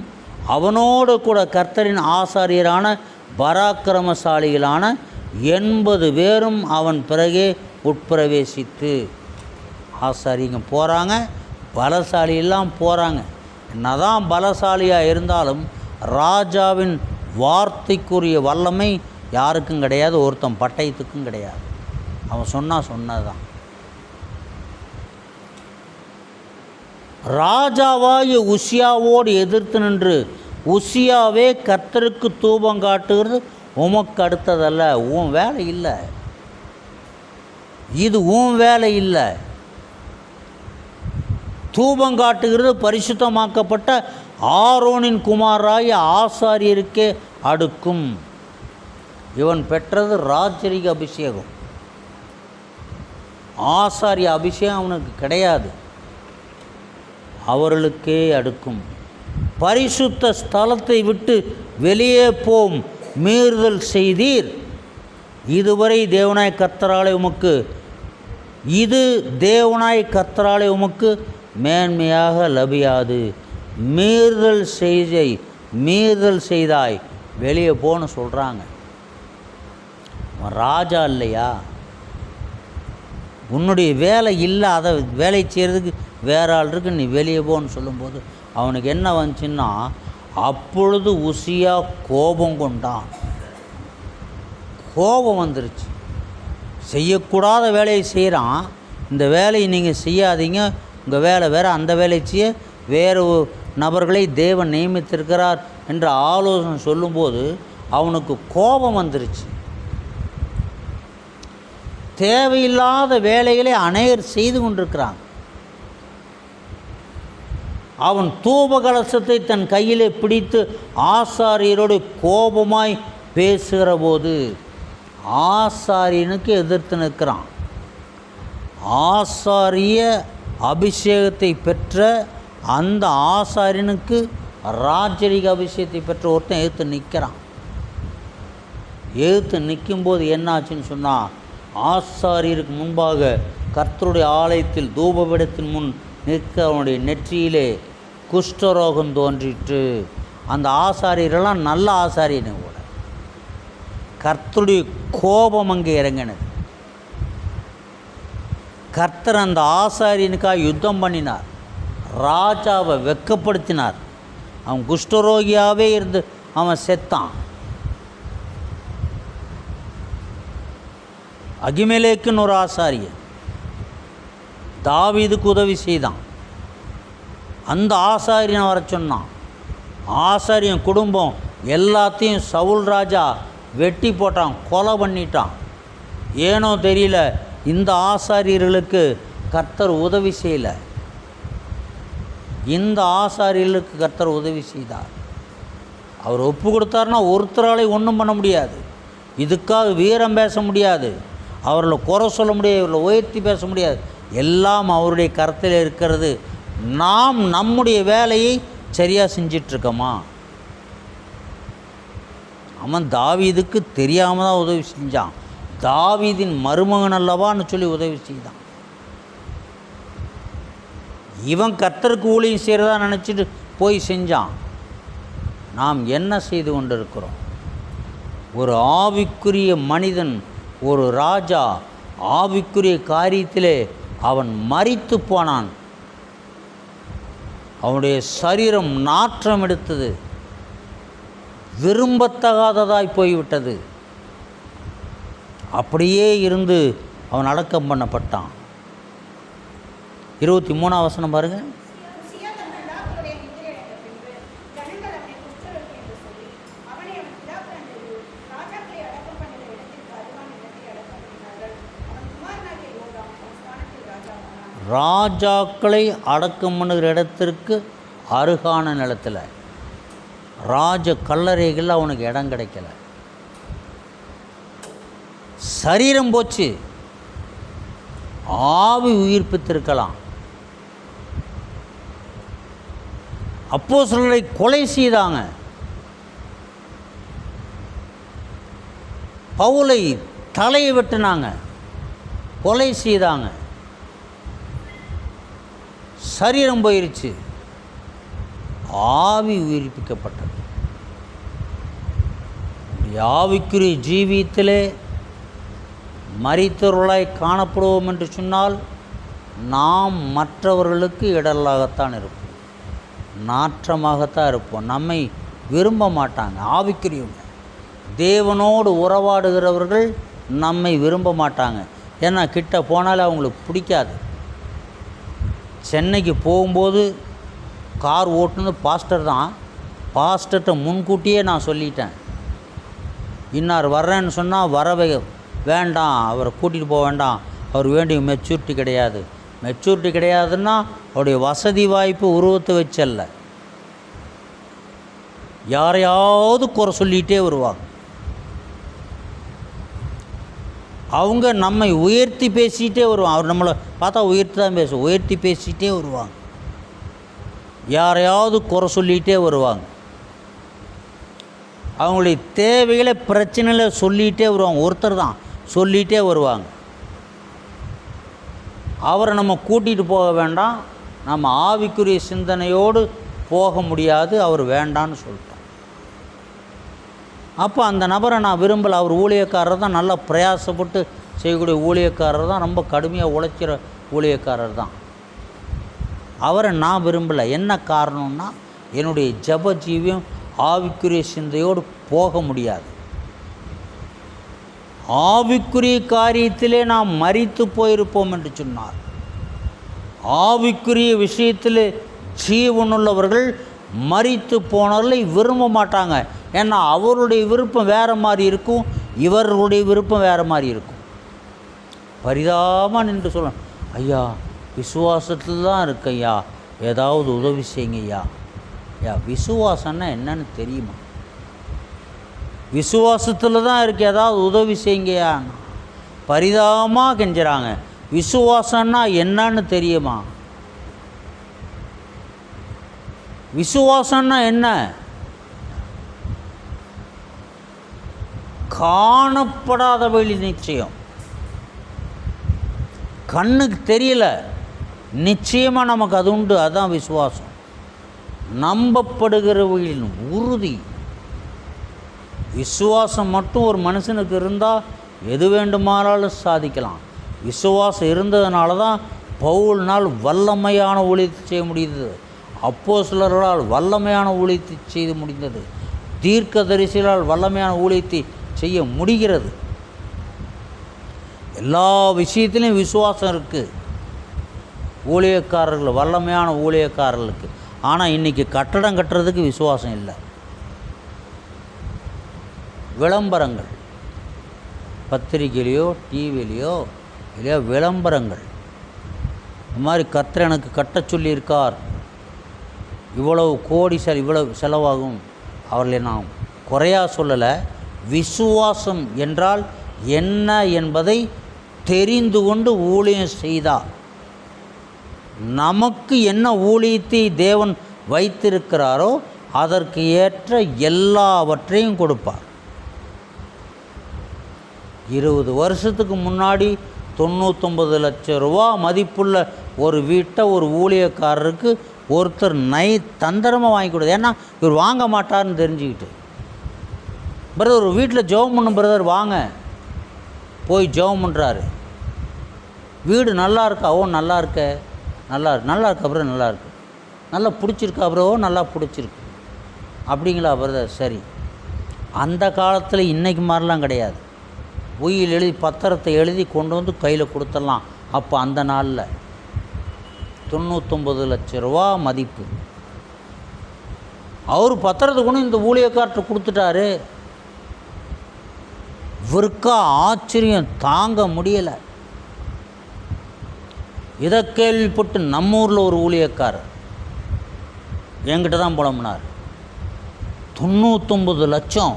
அவனோடு கூட கர்த்தரின் ஆசாரியரான பராக்கிரமசாலிகளான 80 பேரும் அவன் பிறகே உட்பிரவேசித்து. ஆசாரிங்க போகிறாங்க, பலசாலியெல்லாம் போகிறாங்க. என்னதான் பலசாலியாக இருந்தாலும் ராஜாவின் வார்த்தைக்குரிய வல்லமை யாருக்கும் கிடையாது, ஒருத்தன் பட்டயத்துக்கும் கிடையாது. அவன் சொன்னதுதான். ராஜாவாகிய உசியாவோடு எதிர்த்து நின்று, உசியாவே கர்த்தருக்கு தூபம் காட்டுகிறது உமக்கு அடுத்ததல்ல, உன் வேலை இல்லை, இது உன் வேலை இல்லை. தூபம் காட்டுகிறது பரிசுத்தமாக்கப்பட்ட ஆரோனின் குமாராய ஆசாரியருக்கே அடுக்கும். இவன் பெற்றது ராஜரிக அபிஷேகம். ஆசாரிய அபிஷேகம் அவனுக்கு கிடையாது, அவர்களுக்கே அடுக்கும். பரிசுத்த ஸ்தலத்தை விட்டு வெளியே போம் மீறுதல் செய்தீர். இதுவரை தேவனாய் கர்த்தராலே உமக்கு மேன்மையாக லபியாது. மீறுதல் செய்தாய், வெளியே போன்னு சொல்கிறாங்க. ராஜா இல்லையா, உன்னுடைய வேலை இல்லை, அதை வேலை செய்கிறதுக்கு வேற ஆள் இருக்கு, நீ வெளியே போன்னு சொல்லும்போது அவனுக்கு என்ன வந்துச்சுன்னா, அப்பொழுது உசியா கோபம் கொண்டான். கோபம் வந்துருச்சு. செய்யக்கூடாத வேலையை செய்கிறான். இந்த வேலையை நீங்கள் செய்யாதீங்க, உங்கள் வேலை வேறு, அந்த வேலையை செய்ய வேறு நபர்களை தேவன் நியமித்திருக்கிறார் என்ற ஆலோசனை சொல்லும்போது அவனுக்கு கோபம் வந்துருச்சு. தேவையில்லாத வேலைகளை அநேகர் செய்து கொண்டிருக்கிறாங்க. அவன் தூப கலசத்தை தன் கையிலே பிடித்து ஆசாரியரோடு கோபமாய் பேசுகிற போது ஆசாரியனுக்கு எதிர்த்து நிற்கிறான். ஆசாரிய அபிஷேகத்தை பெற்ற அந்த ஆசாரியனுக்கு ராஜரிக அபிஷேகத்தை பெற்ற ஒருத்தன் எதிர்த்து நிற்கிறான். எதிர்த்து நிற்கும்போது என்னாச்சுன்னு சொன்னால், ஆசாரியருக்கு முன்பாக கர்த்தருடைய ஆலயத்தில் தூபபீடத்தின் முன் நிற்க அவனுடைய நெற்றியிலே குஷ்டரோகம் தோன்றிற்று. அந்த ஆசாரியரெல்லாம் நல்ல ஆசாரியனை கூட. கர்த்தருடைய கோபம் அங்கே இறங்கினது. கர்த்தர் அந்த ஆசாரியனுக்காக யுத்தம் பண்ணினார். ராஜாவை வெட்கப்படுத்தினார். அவன் குஷ்டரோகியாகவே இருந்து அவன் செத்தான். அகிமெலேக்குன்னு ஒரு ஆசாரியன் தாவீதுக்கு உதவி செய்தான். அந்த ஆசாரியனை வர சொன்னான். ஆசாரியன் குடும்பம் எல்லாத்தையும் சவுல் ராஜா வெட்டி போட்டான், கொலை பண்ணிட்டான். ஏனோ தெரியல, இந்த ஆசாரியர்களுக்கு கர்த்தர் உதவி செய்யலை. இந்த ஆசாரியர்களுக்கு கர்த்தர் உதவி செய்தார். அவர் ஒப்பு கொடுத்தாருன்னா ஒருத்தராலே ஒன்றும் பண்ண முடியாது. இதுக்காக வீரம் பேச முடியாது, அவர்களை குறை சொல்ல முடியாது, இவர்களை உயர்த்தி பேச முடியாது. எல்லாம் அவருடைய கருத்தில் இருக்கிறது. நாம் நம்முடைய வேலையை சரியாக செஞ்சிட்ருக்கோமா? அவன் தாவீதுக்கு தெரியாமல் தான் உதவி செஞ்சான். தாவீதின் மருமகன் அல்லவான்னு சொல்லி உதவி செய்தான். இவன் கர்த்தருக்கு ஊழியம் செய்கிறதா நினச்சிட்டு போய் செஞ்சான். நாம் என்ன செய்து கொண்டிருக்கிறோம்? ஒரு ஆவிக்குரிய மனிதன், ஒரு ராஜா ஆவிக்குரிய காரியத்திலே அவன் மரித்து போனான். அவனுடைய சரீரம் நாற்றம் எடுத்தது, விரும்பத்தகாததாய் போய்விட்டது. அப்படியே இருந்து அவன் அடக்கம் பண்ணப்பட்டான். 23ஆம் வசனம் பாருங்கள். ராஜாக்களை அடக்கம் பண்ணுகிற இடத்திற்கு அருகான நிலத்தில் ராஜ கல்லறைகளில் அவனுக்கு இடம் கிடைக்கல. சரீரம் போச்சு, ஆவி உயிர்ப்பித்திருக்கலாம். அப்போஸ்தலரை கொலை செய்தாங்க. பவுலை தலையை வெட்டினாங்க, கொலை செய்தாங்க. சரீரம் போயிருச்சு, ஆவி உயிர்ப்பிக்கப்பட்டது. ஆவிக்குரிய ஜீவியத்திலே மரித்தவர்களாய் காணப்படுவோம் என்று சொன்னால் நாம் மற்றவர்களுக்கு இடரலாகத்தான் இருப்போம், நாற்றமாகத்தான் இருப்போம். நம்மை விரும்ப மாட்டாங்க. ஆவிக்குரியவங்க, தேவனோடு உறவாடுகிறவர்கள் நம்மை விரும்ப மாட்டாங்க. ஏன்னா கிட்ட போனாலே அவங்களுக்கு பிடிக்காது. சென்னைக்கு போகும்போது கார் ஓட்டுனது பாஸ்டர் தான். பாஸ்டர்கிட்ட முன்கூட்டியே நான் சொல்லிட்டேன், இன்னார் வர்றேன்னு சொன்னால் வரவே வேண்டாம், அவரை கூட்டிகிட்டு போக வேண்டாம், அவர் வேண்டிய மெச்சூரிட்டி கிடையாது. மெச்சூரிட்டி கிடையாதுன்னா அவருடைய வசதி வாய்ப்பு உருவத்தை வச்சல்ல, யாரையாவது குறை சொல்லிகிட்டே வருவாங்க. அவங்க நம்மை உயர்த்தி பேசிகிட்டே வருவாங்க. அவர் நம்மளை பார்த்தா உயர்த்தி தான் பேசுவோம், உயர்த்தி பேசிகிட்டே வருவாங்க. யாரையாவது குறை சொல்லிகிட்டே வருவாங்க. அவங்களுடைய தேவைகளை பிரச்சனையில் சொல்லிகிட்டே வருவாங்க. ஒருத்தர் தான் சொல்லிகிட்டே வருவாங்க. அவரை நம்ம கூட்டிகிட்டு போக வேண்டாம், நம்ம ஆவிக்குரிய சிந்தனையோடு போக முடியாது, அவர் வேண்டான்னு சொல்லிட்டோம். அப்போ அந்த நபரை நான் விரும்பலை. அவர் ஊழியக்காரர் தான், நல்லா பிரயாசப்பட்டு செய்யக்கூடிய ஊழியக்காரர் தான், ரொம்ப கடுமையாக உழைக்கிற ஊழியக்காரர் தான். அவரை நான் விரும்பலை. என்ன காரணம்னா என்னுடைய ஜப ஜீவியம் ஆவிக்குரிய சிந்தையோடு போக முடியாது. ஆவிக்குரிய காரியத்திலே நாம் மரித்து போயிருப்போம் என்று சொன்னார். ஆவிக்குரிய விஷயத்தில் ஜீவனுள்ளவர்கள் மரித்து போனவர்களை விரும்ப மாட்டாங்க. ஏன்னா அவருடைய விருப்பம் வேறு மாதிரி இருக்கும், இவர்களுடைய விருப்பம் வேறு மாதிரி இருக்கும். பரிதாபமாக நின்று சொல்லணும், ஐயா விசுவாசத்தில் தான் இருக்கு ஐயா, ஏதாவது உதவி செய்யுங்க ஐயா. ஐயா விசுவாசம்னா என்னன்னு தெரியுமா? விசுவாசத்தில் தான் இருக்கு, ஏதாவது உதவி செய்யுங்கய்யா. பரிதாபமாக கெஞ்சுறாங்க, விசுவாசம்னா என்னன்னு தெரியுமா? விசுவாசம்னா என்ன? காணப்படாதவழி நிச்சயம். கண்ணுக்கு தெரியல, நிச்சயமாக நமக்கு அது உண்டு, அதுதான் விசுவாசம். நம்பப்படுகிறவர்களின் உறுதி. விசுவாசம் மட்டும் ஒரு மனுஷனுக்கு இருந்தால் எது வேண்டுமானாலும் சாதிக்கலாம். விசுவாசம் இருந்ததுனால தான் பவுல்னால் வல்லமையான ஊழியத்தை செய்ய முடிந்தது, அப்போஸ்தலர்களால் வல்லமையான ஊழியத்தை செய்து முடிந்தது, தீர்க்கதரிசிகளால் வல்லமையான ஊழியத்தை செய்ய முடிகிறது. எல்லா விஷயத்திலையும் விசுவாசம் இருக்குது ஊழியக்காரர்கள், வல்லமையான ஊழியக்காரர்களுக்கு. ஆனால் இன்றைக்கி கட்டடம் கட்டுறதுக்கு விசுவாசம் இல்லை. விளம்பரங்கள், பத்திரிகையிலையோ டிவிலையோ இல்லையோ விளம்பரங்கள், இந்த மாதிரி கர்த்தர் எனக்கு கட்ட சொல்லியிருக்கார், இவ்வளவு கோடி இவ்வளவு செலவாகும். அவர்களை நான் குறையாக சொல்லலை. விசுவாசம் என்றால் என்ன என்பதை தெரிந்து கொண்டு ஊழியம் செய்தார். நமக்கு என்ன ஊழியத்தை தேவன் வைத்திருக்கிறாரோ அதற்கு ஏற்ற எல்லாவற்றையும் கொடுப்பார். 20 வருஷத்துக்கு முன்னாடி 99 லட்சம் ரூபா மதிப்புள்ள ஒரு வீட்டை ஒரு ஊழியக்காரருக்கு ஒருத்தர் தந்திரமாக வாங்கி கொடுது. ஏன்னா இவர் வாங்க மாட்டார்னு தெரிஞ்சுக்கிட்டு, பிரதர் ஒரு வீட்டில் ஜெபம் பண்ணும் பிரதர் வாங்க, போய் ஜெபம் பண்ணுறாரு. வீடு நல்லா இருக்கா? ஓ நல்லா இருக்க, நல்லா இருக்கா பிரதர்? நல்லா இருக்கு. நல்லா பிடிச்சிருக்கா ப்ரோ? நல்லா பிடிச்சிருக்கு. அப்படிங்களா பிரதர்? சரி. அந்த காலத்தில் இன்றைக்கு மாதிரிலாம் கிடையாது. உயில் எழுதி பத்திரத்தை எழுதி கொண்டு வந்து கையில் கொடுத்துடலாம். அப்போ அந்த நாளில் 99 லட்சம் ரூபா மதிப்பு. அவர் பத்திரத்தை கொண்டு இந்த ஊழியக்கார்ட்ட கொடுத்துட்டாரு. இவருக்கா ஆச்சரியம் தாங்க முடியலை. இதை கேள்விப்பட்டு நம்ம ஊரில் ஒரு ஊழியக்காரர் என்கிட்ட தான் புலம்புனார். 99 லட்சம்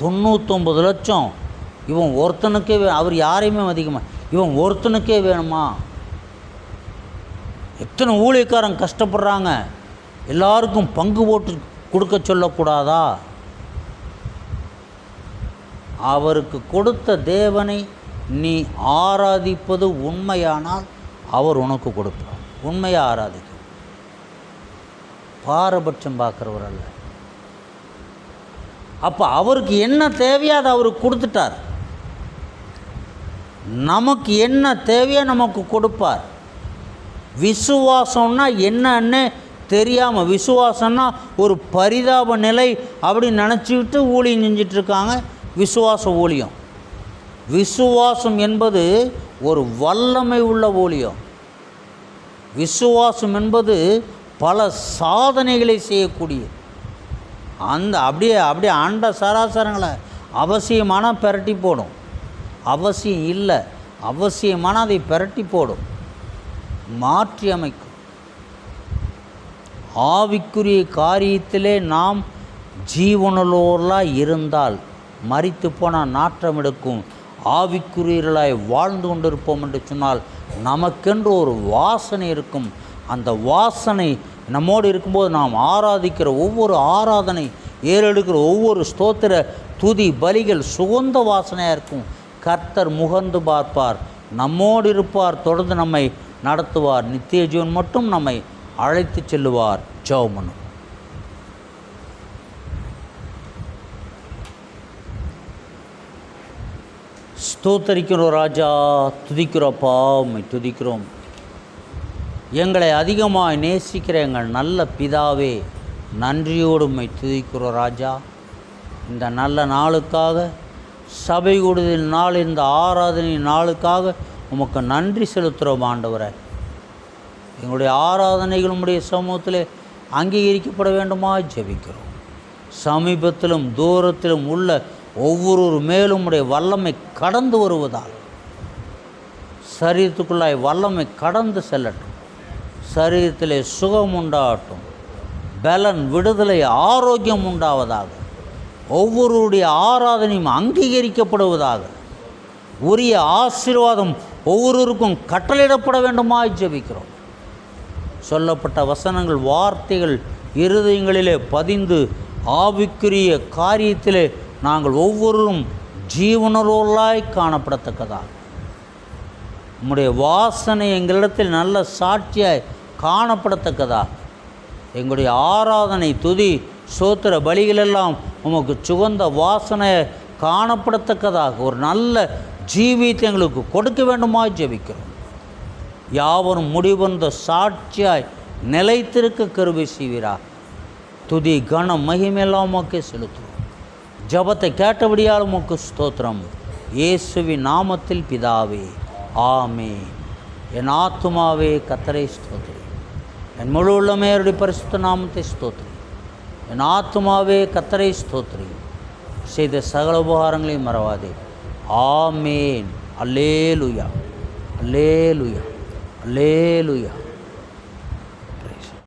99 லட்சம் இவன் ஒருத்தனுக்கே அவர் யாரையுமே மதிக்குமா, இவன் ஒருத்தனுக்கே வேணுமா? எத்தனை ஊழியக்காரங்க கஷ்டப்படுறாங்க, எல்லாருக்கும் பங்கு போட்டு கொடுக்க சொல்லக்கூடாதா? அவருக்கு கொடுத்த தேவனை நீ ஆராதிப்பது உண்மையானால் அவர் உனக்கு கொடுப்பார். உண்மையாக ஆராதிக்க, பாரபட்சம் பார்க்குறவர் அல்ல. அப்போ அவருக்கு என்ன தேவையோ அதை அவருக்கு கொடுத்துட்டார். நமக்கு என்ன தேவையோ நமக்கு கொடுப்பார். விசுவாசம்னா என்னன்னு தெரியாமல், விசுவாசம்னா ஒரு பரிதாப நிலை அப்படின்னு நினச்சிக்கிட்டு ஊழியம் செஞ்சிட்ருக்காங்க. விசுவாச ஊழியம், விசுவாசம் என்பது ஒரு வல்லமை உள்ள ஊழியம். விசுவாசம் என்பது பல சாதனைகளை செய்யக்கூடிய அப்படியே அண்ட சராசரங்களை அவசியமான பெரட்டி போடும். அவசியம் இல்லை, அவசியமான அதை பெரட்டி போடும், மாற்றி அமைக்கும். ஆவிக்குரிய காரியத்திலே நாம் ஜீவனுள்ளோர்களாய் இருந்தால் மரித்து போனால் நாற்றம் எடுக்கும். ஆவிக்குரியர்களாய் வாழ்ந்து கொண்டிருப்போம் என்று சொன்னால் நமக்கென்று ஒரு வாசனை இருக்கும். அந்த வாசனை நம்மோடு இருக்கும்போது நாம் ஆராதிக்கிற ஒவ்வொரு ஆராதனை, ஏறெடுக்கிற ஒவ்வொரு ஸ்தோத்திர துதி பலிகள் சுகந்த வாசனையாக இருக்கும். கர்த்தர் முகந்து பார்ப்பார், நம்மோடு இருப்பார், தொடர்ந்து நம்மை நடத்துவார், நித்திய ஜீவன் மட்டும் நம்மை அழைத்து செல்லுவார். ஜெபம் பண்ணுவோம். ஸ்தோத்தரிக்கிறோம் ராஜா, துதிக்கிறோப்பா, உம்மை துதிக்கிறோம். எங்களை அதிகமாக நேசிக்கிற எங்கள் நல்ல பிதாவே, நன்றியோடு உம்மை துதிக்கிறோம் ராஜா. இந்த நல்ல நாளுக்காக, சபை கூடுதல் நாள், இந்த ஆராதனை நாளுக்காக உமக்கு நன்றி செலுத்துகிறோம் ஆண்டவரே. எங்களுடைய ஆராதனைகள் உம்முடைய சமூகத்தில் அங்கீகரிக்கப்பட வேண்டுமா ஜெபிக்கிறோம். சமீபத்திலும் தூரத்திலும் உள்ள ஒவ்வொரு மேலும் உடைய வல்லமை கடந்து வருவதால் சரீரத்துக்குள்ளாய் வல்லமை கடந்து செல்லட்டும். சரீரத்திலே சுகம் உண்டாகட்டும், பலன், விடுதலை, ஆரோக்கியம் உண்டாவதாக. ஒவ்வொருடைய ஆராதனையும் அங்கீகரிக்கப்படுவதாக. உரிய ஆசீர்வாதம் ஒவ்வொருவருக்கும் கட்டளையிடப்பட வேண்டுமா ஜெபிக்கிறோம். சொல்லப்பட்ட வசனங்கள், வார்த்தைகள் இருதயங்களிலே பதிந்து ஆவிக்குரிய காரியத்திலே நாங்கள் ஒவ்வொருவரும் ஜீவனரோலாய் காணப்படத்தக்கதாக உம்முடைய வாசனை எங்களிடத்தில் நல்ல சாட்சியாய் காணப்படத்தக்கதாக எங்களுடைய ஆராதனை, துதி, சோத்திர பலிகளெல்லாம் உமக்கு சுகந்த வாசனை காணப்படத்தக்கதாக ஒரு நல்ல ஜீவியத்தை எங்களுக்கு கொடுக்க வேண்டுமா ஜெபிக்கிறோம். யாவரும் முடிவந்த சாட்சியாய் நிலைத்திருக்க கிருபை செய்வீரா. துதி, கனம், மகிமையெல்லாம் உமக்கே செலுத்துவோம். ஜபத்தை கேட்டபடியால் உமக்கு ஸ்தோத்திரம். இயேசுவின் நாமத்தில் பிதாவே, ஆமென். என் ஆத்துமாவே கர்த்தரை ஸ்தோத்திரி, என் முழு உள்ளமே அவருடைய பரிசுத்த நாமத்தை ஸ்தோத்திரி. என் ஆத்துமாவே கர்த்தரை ஸ்தோத்திரி, செய்த சகல உபகாரங்களையும் மறவாதே. ஆமென். அல்லேலூயா, அல்லேலூயா, அல்லேலூயா.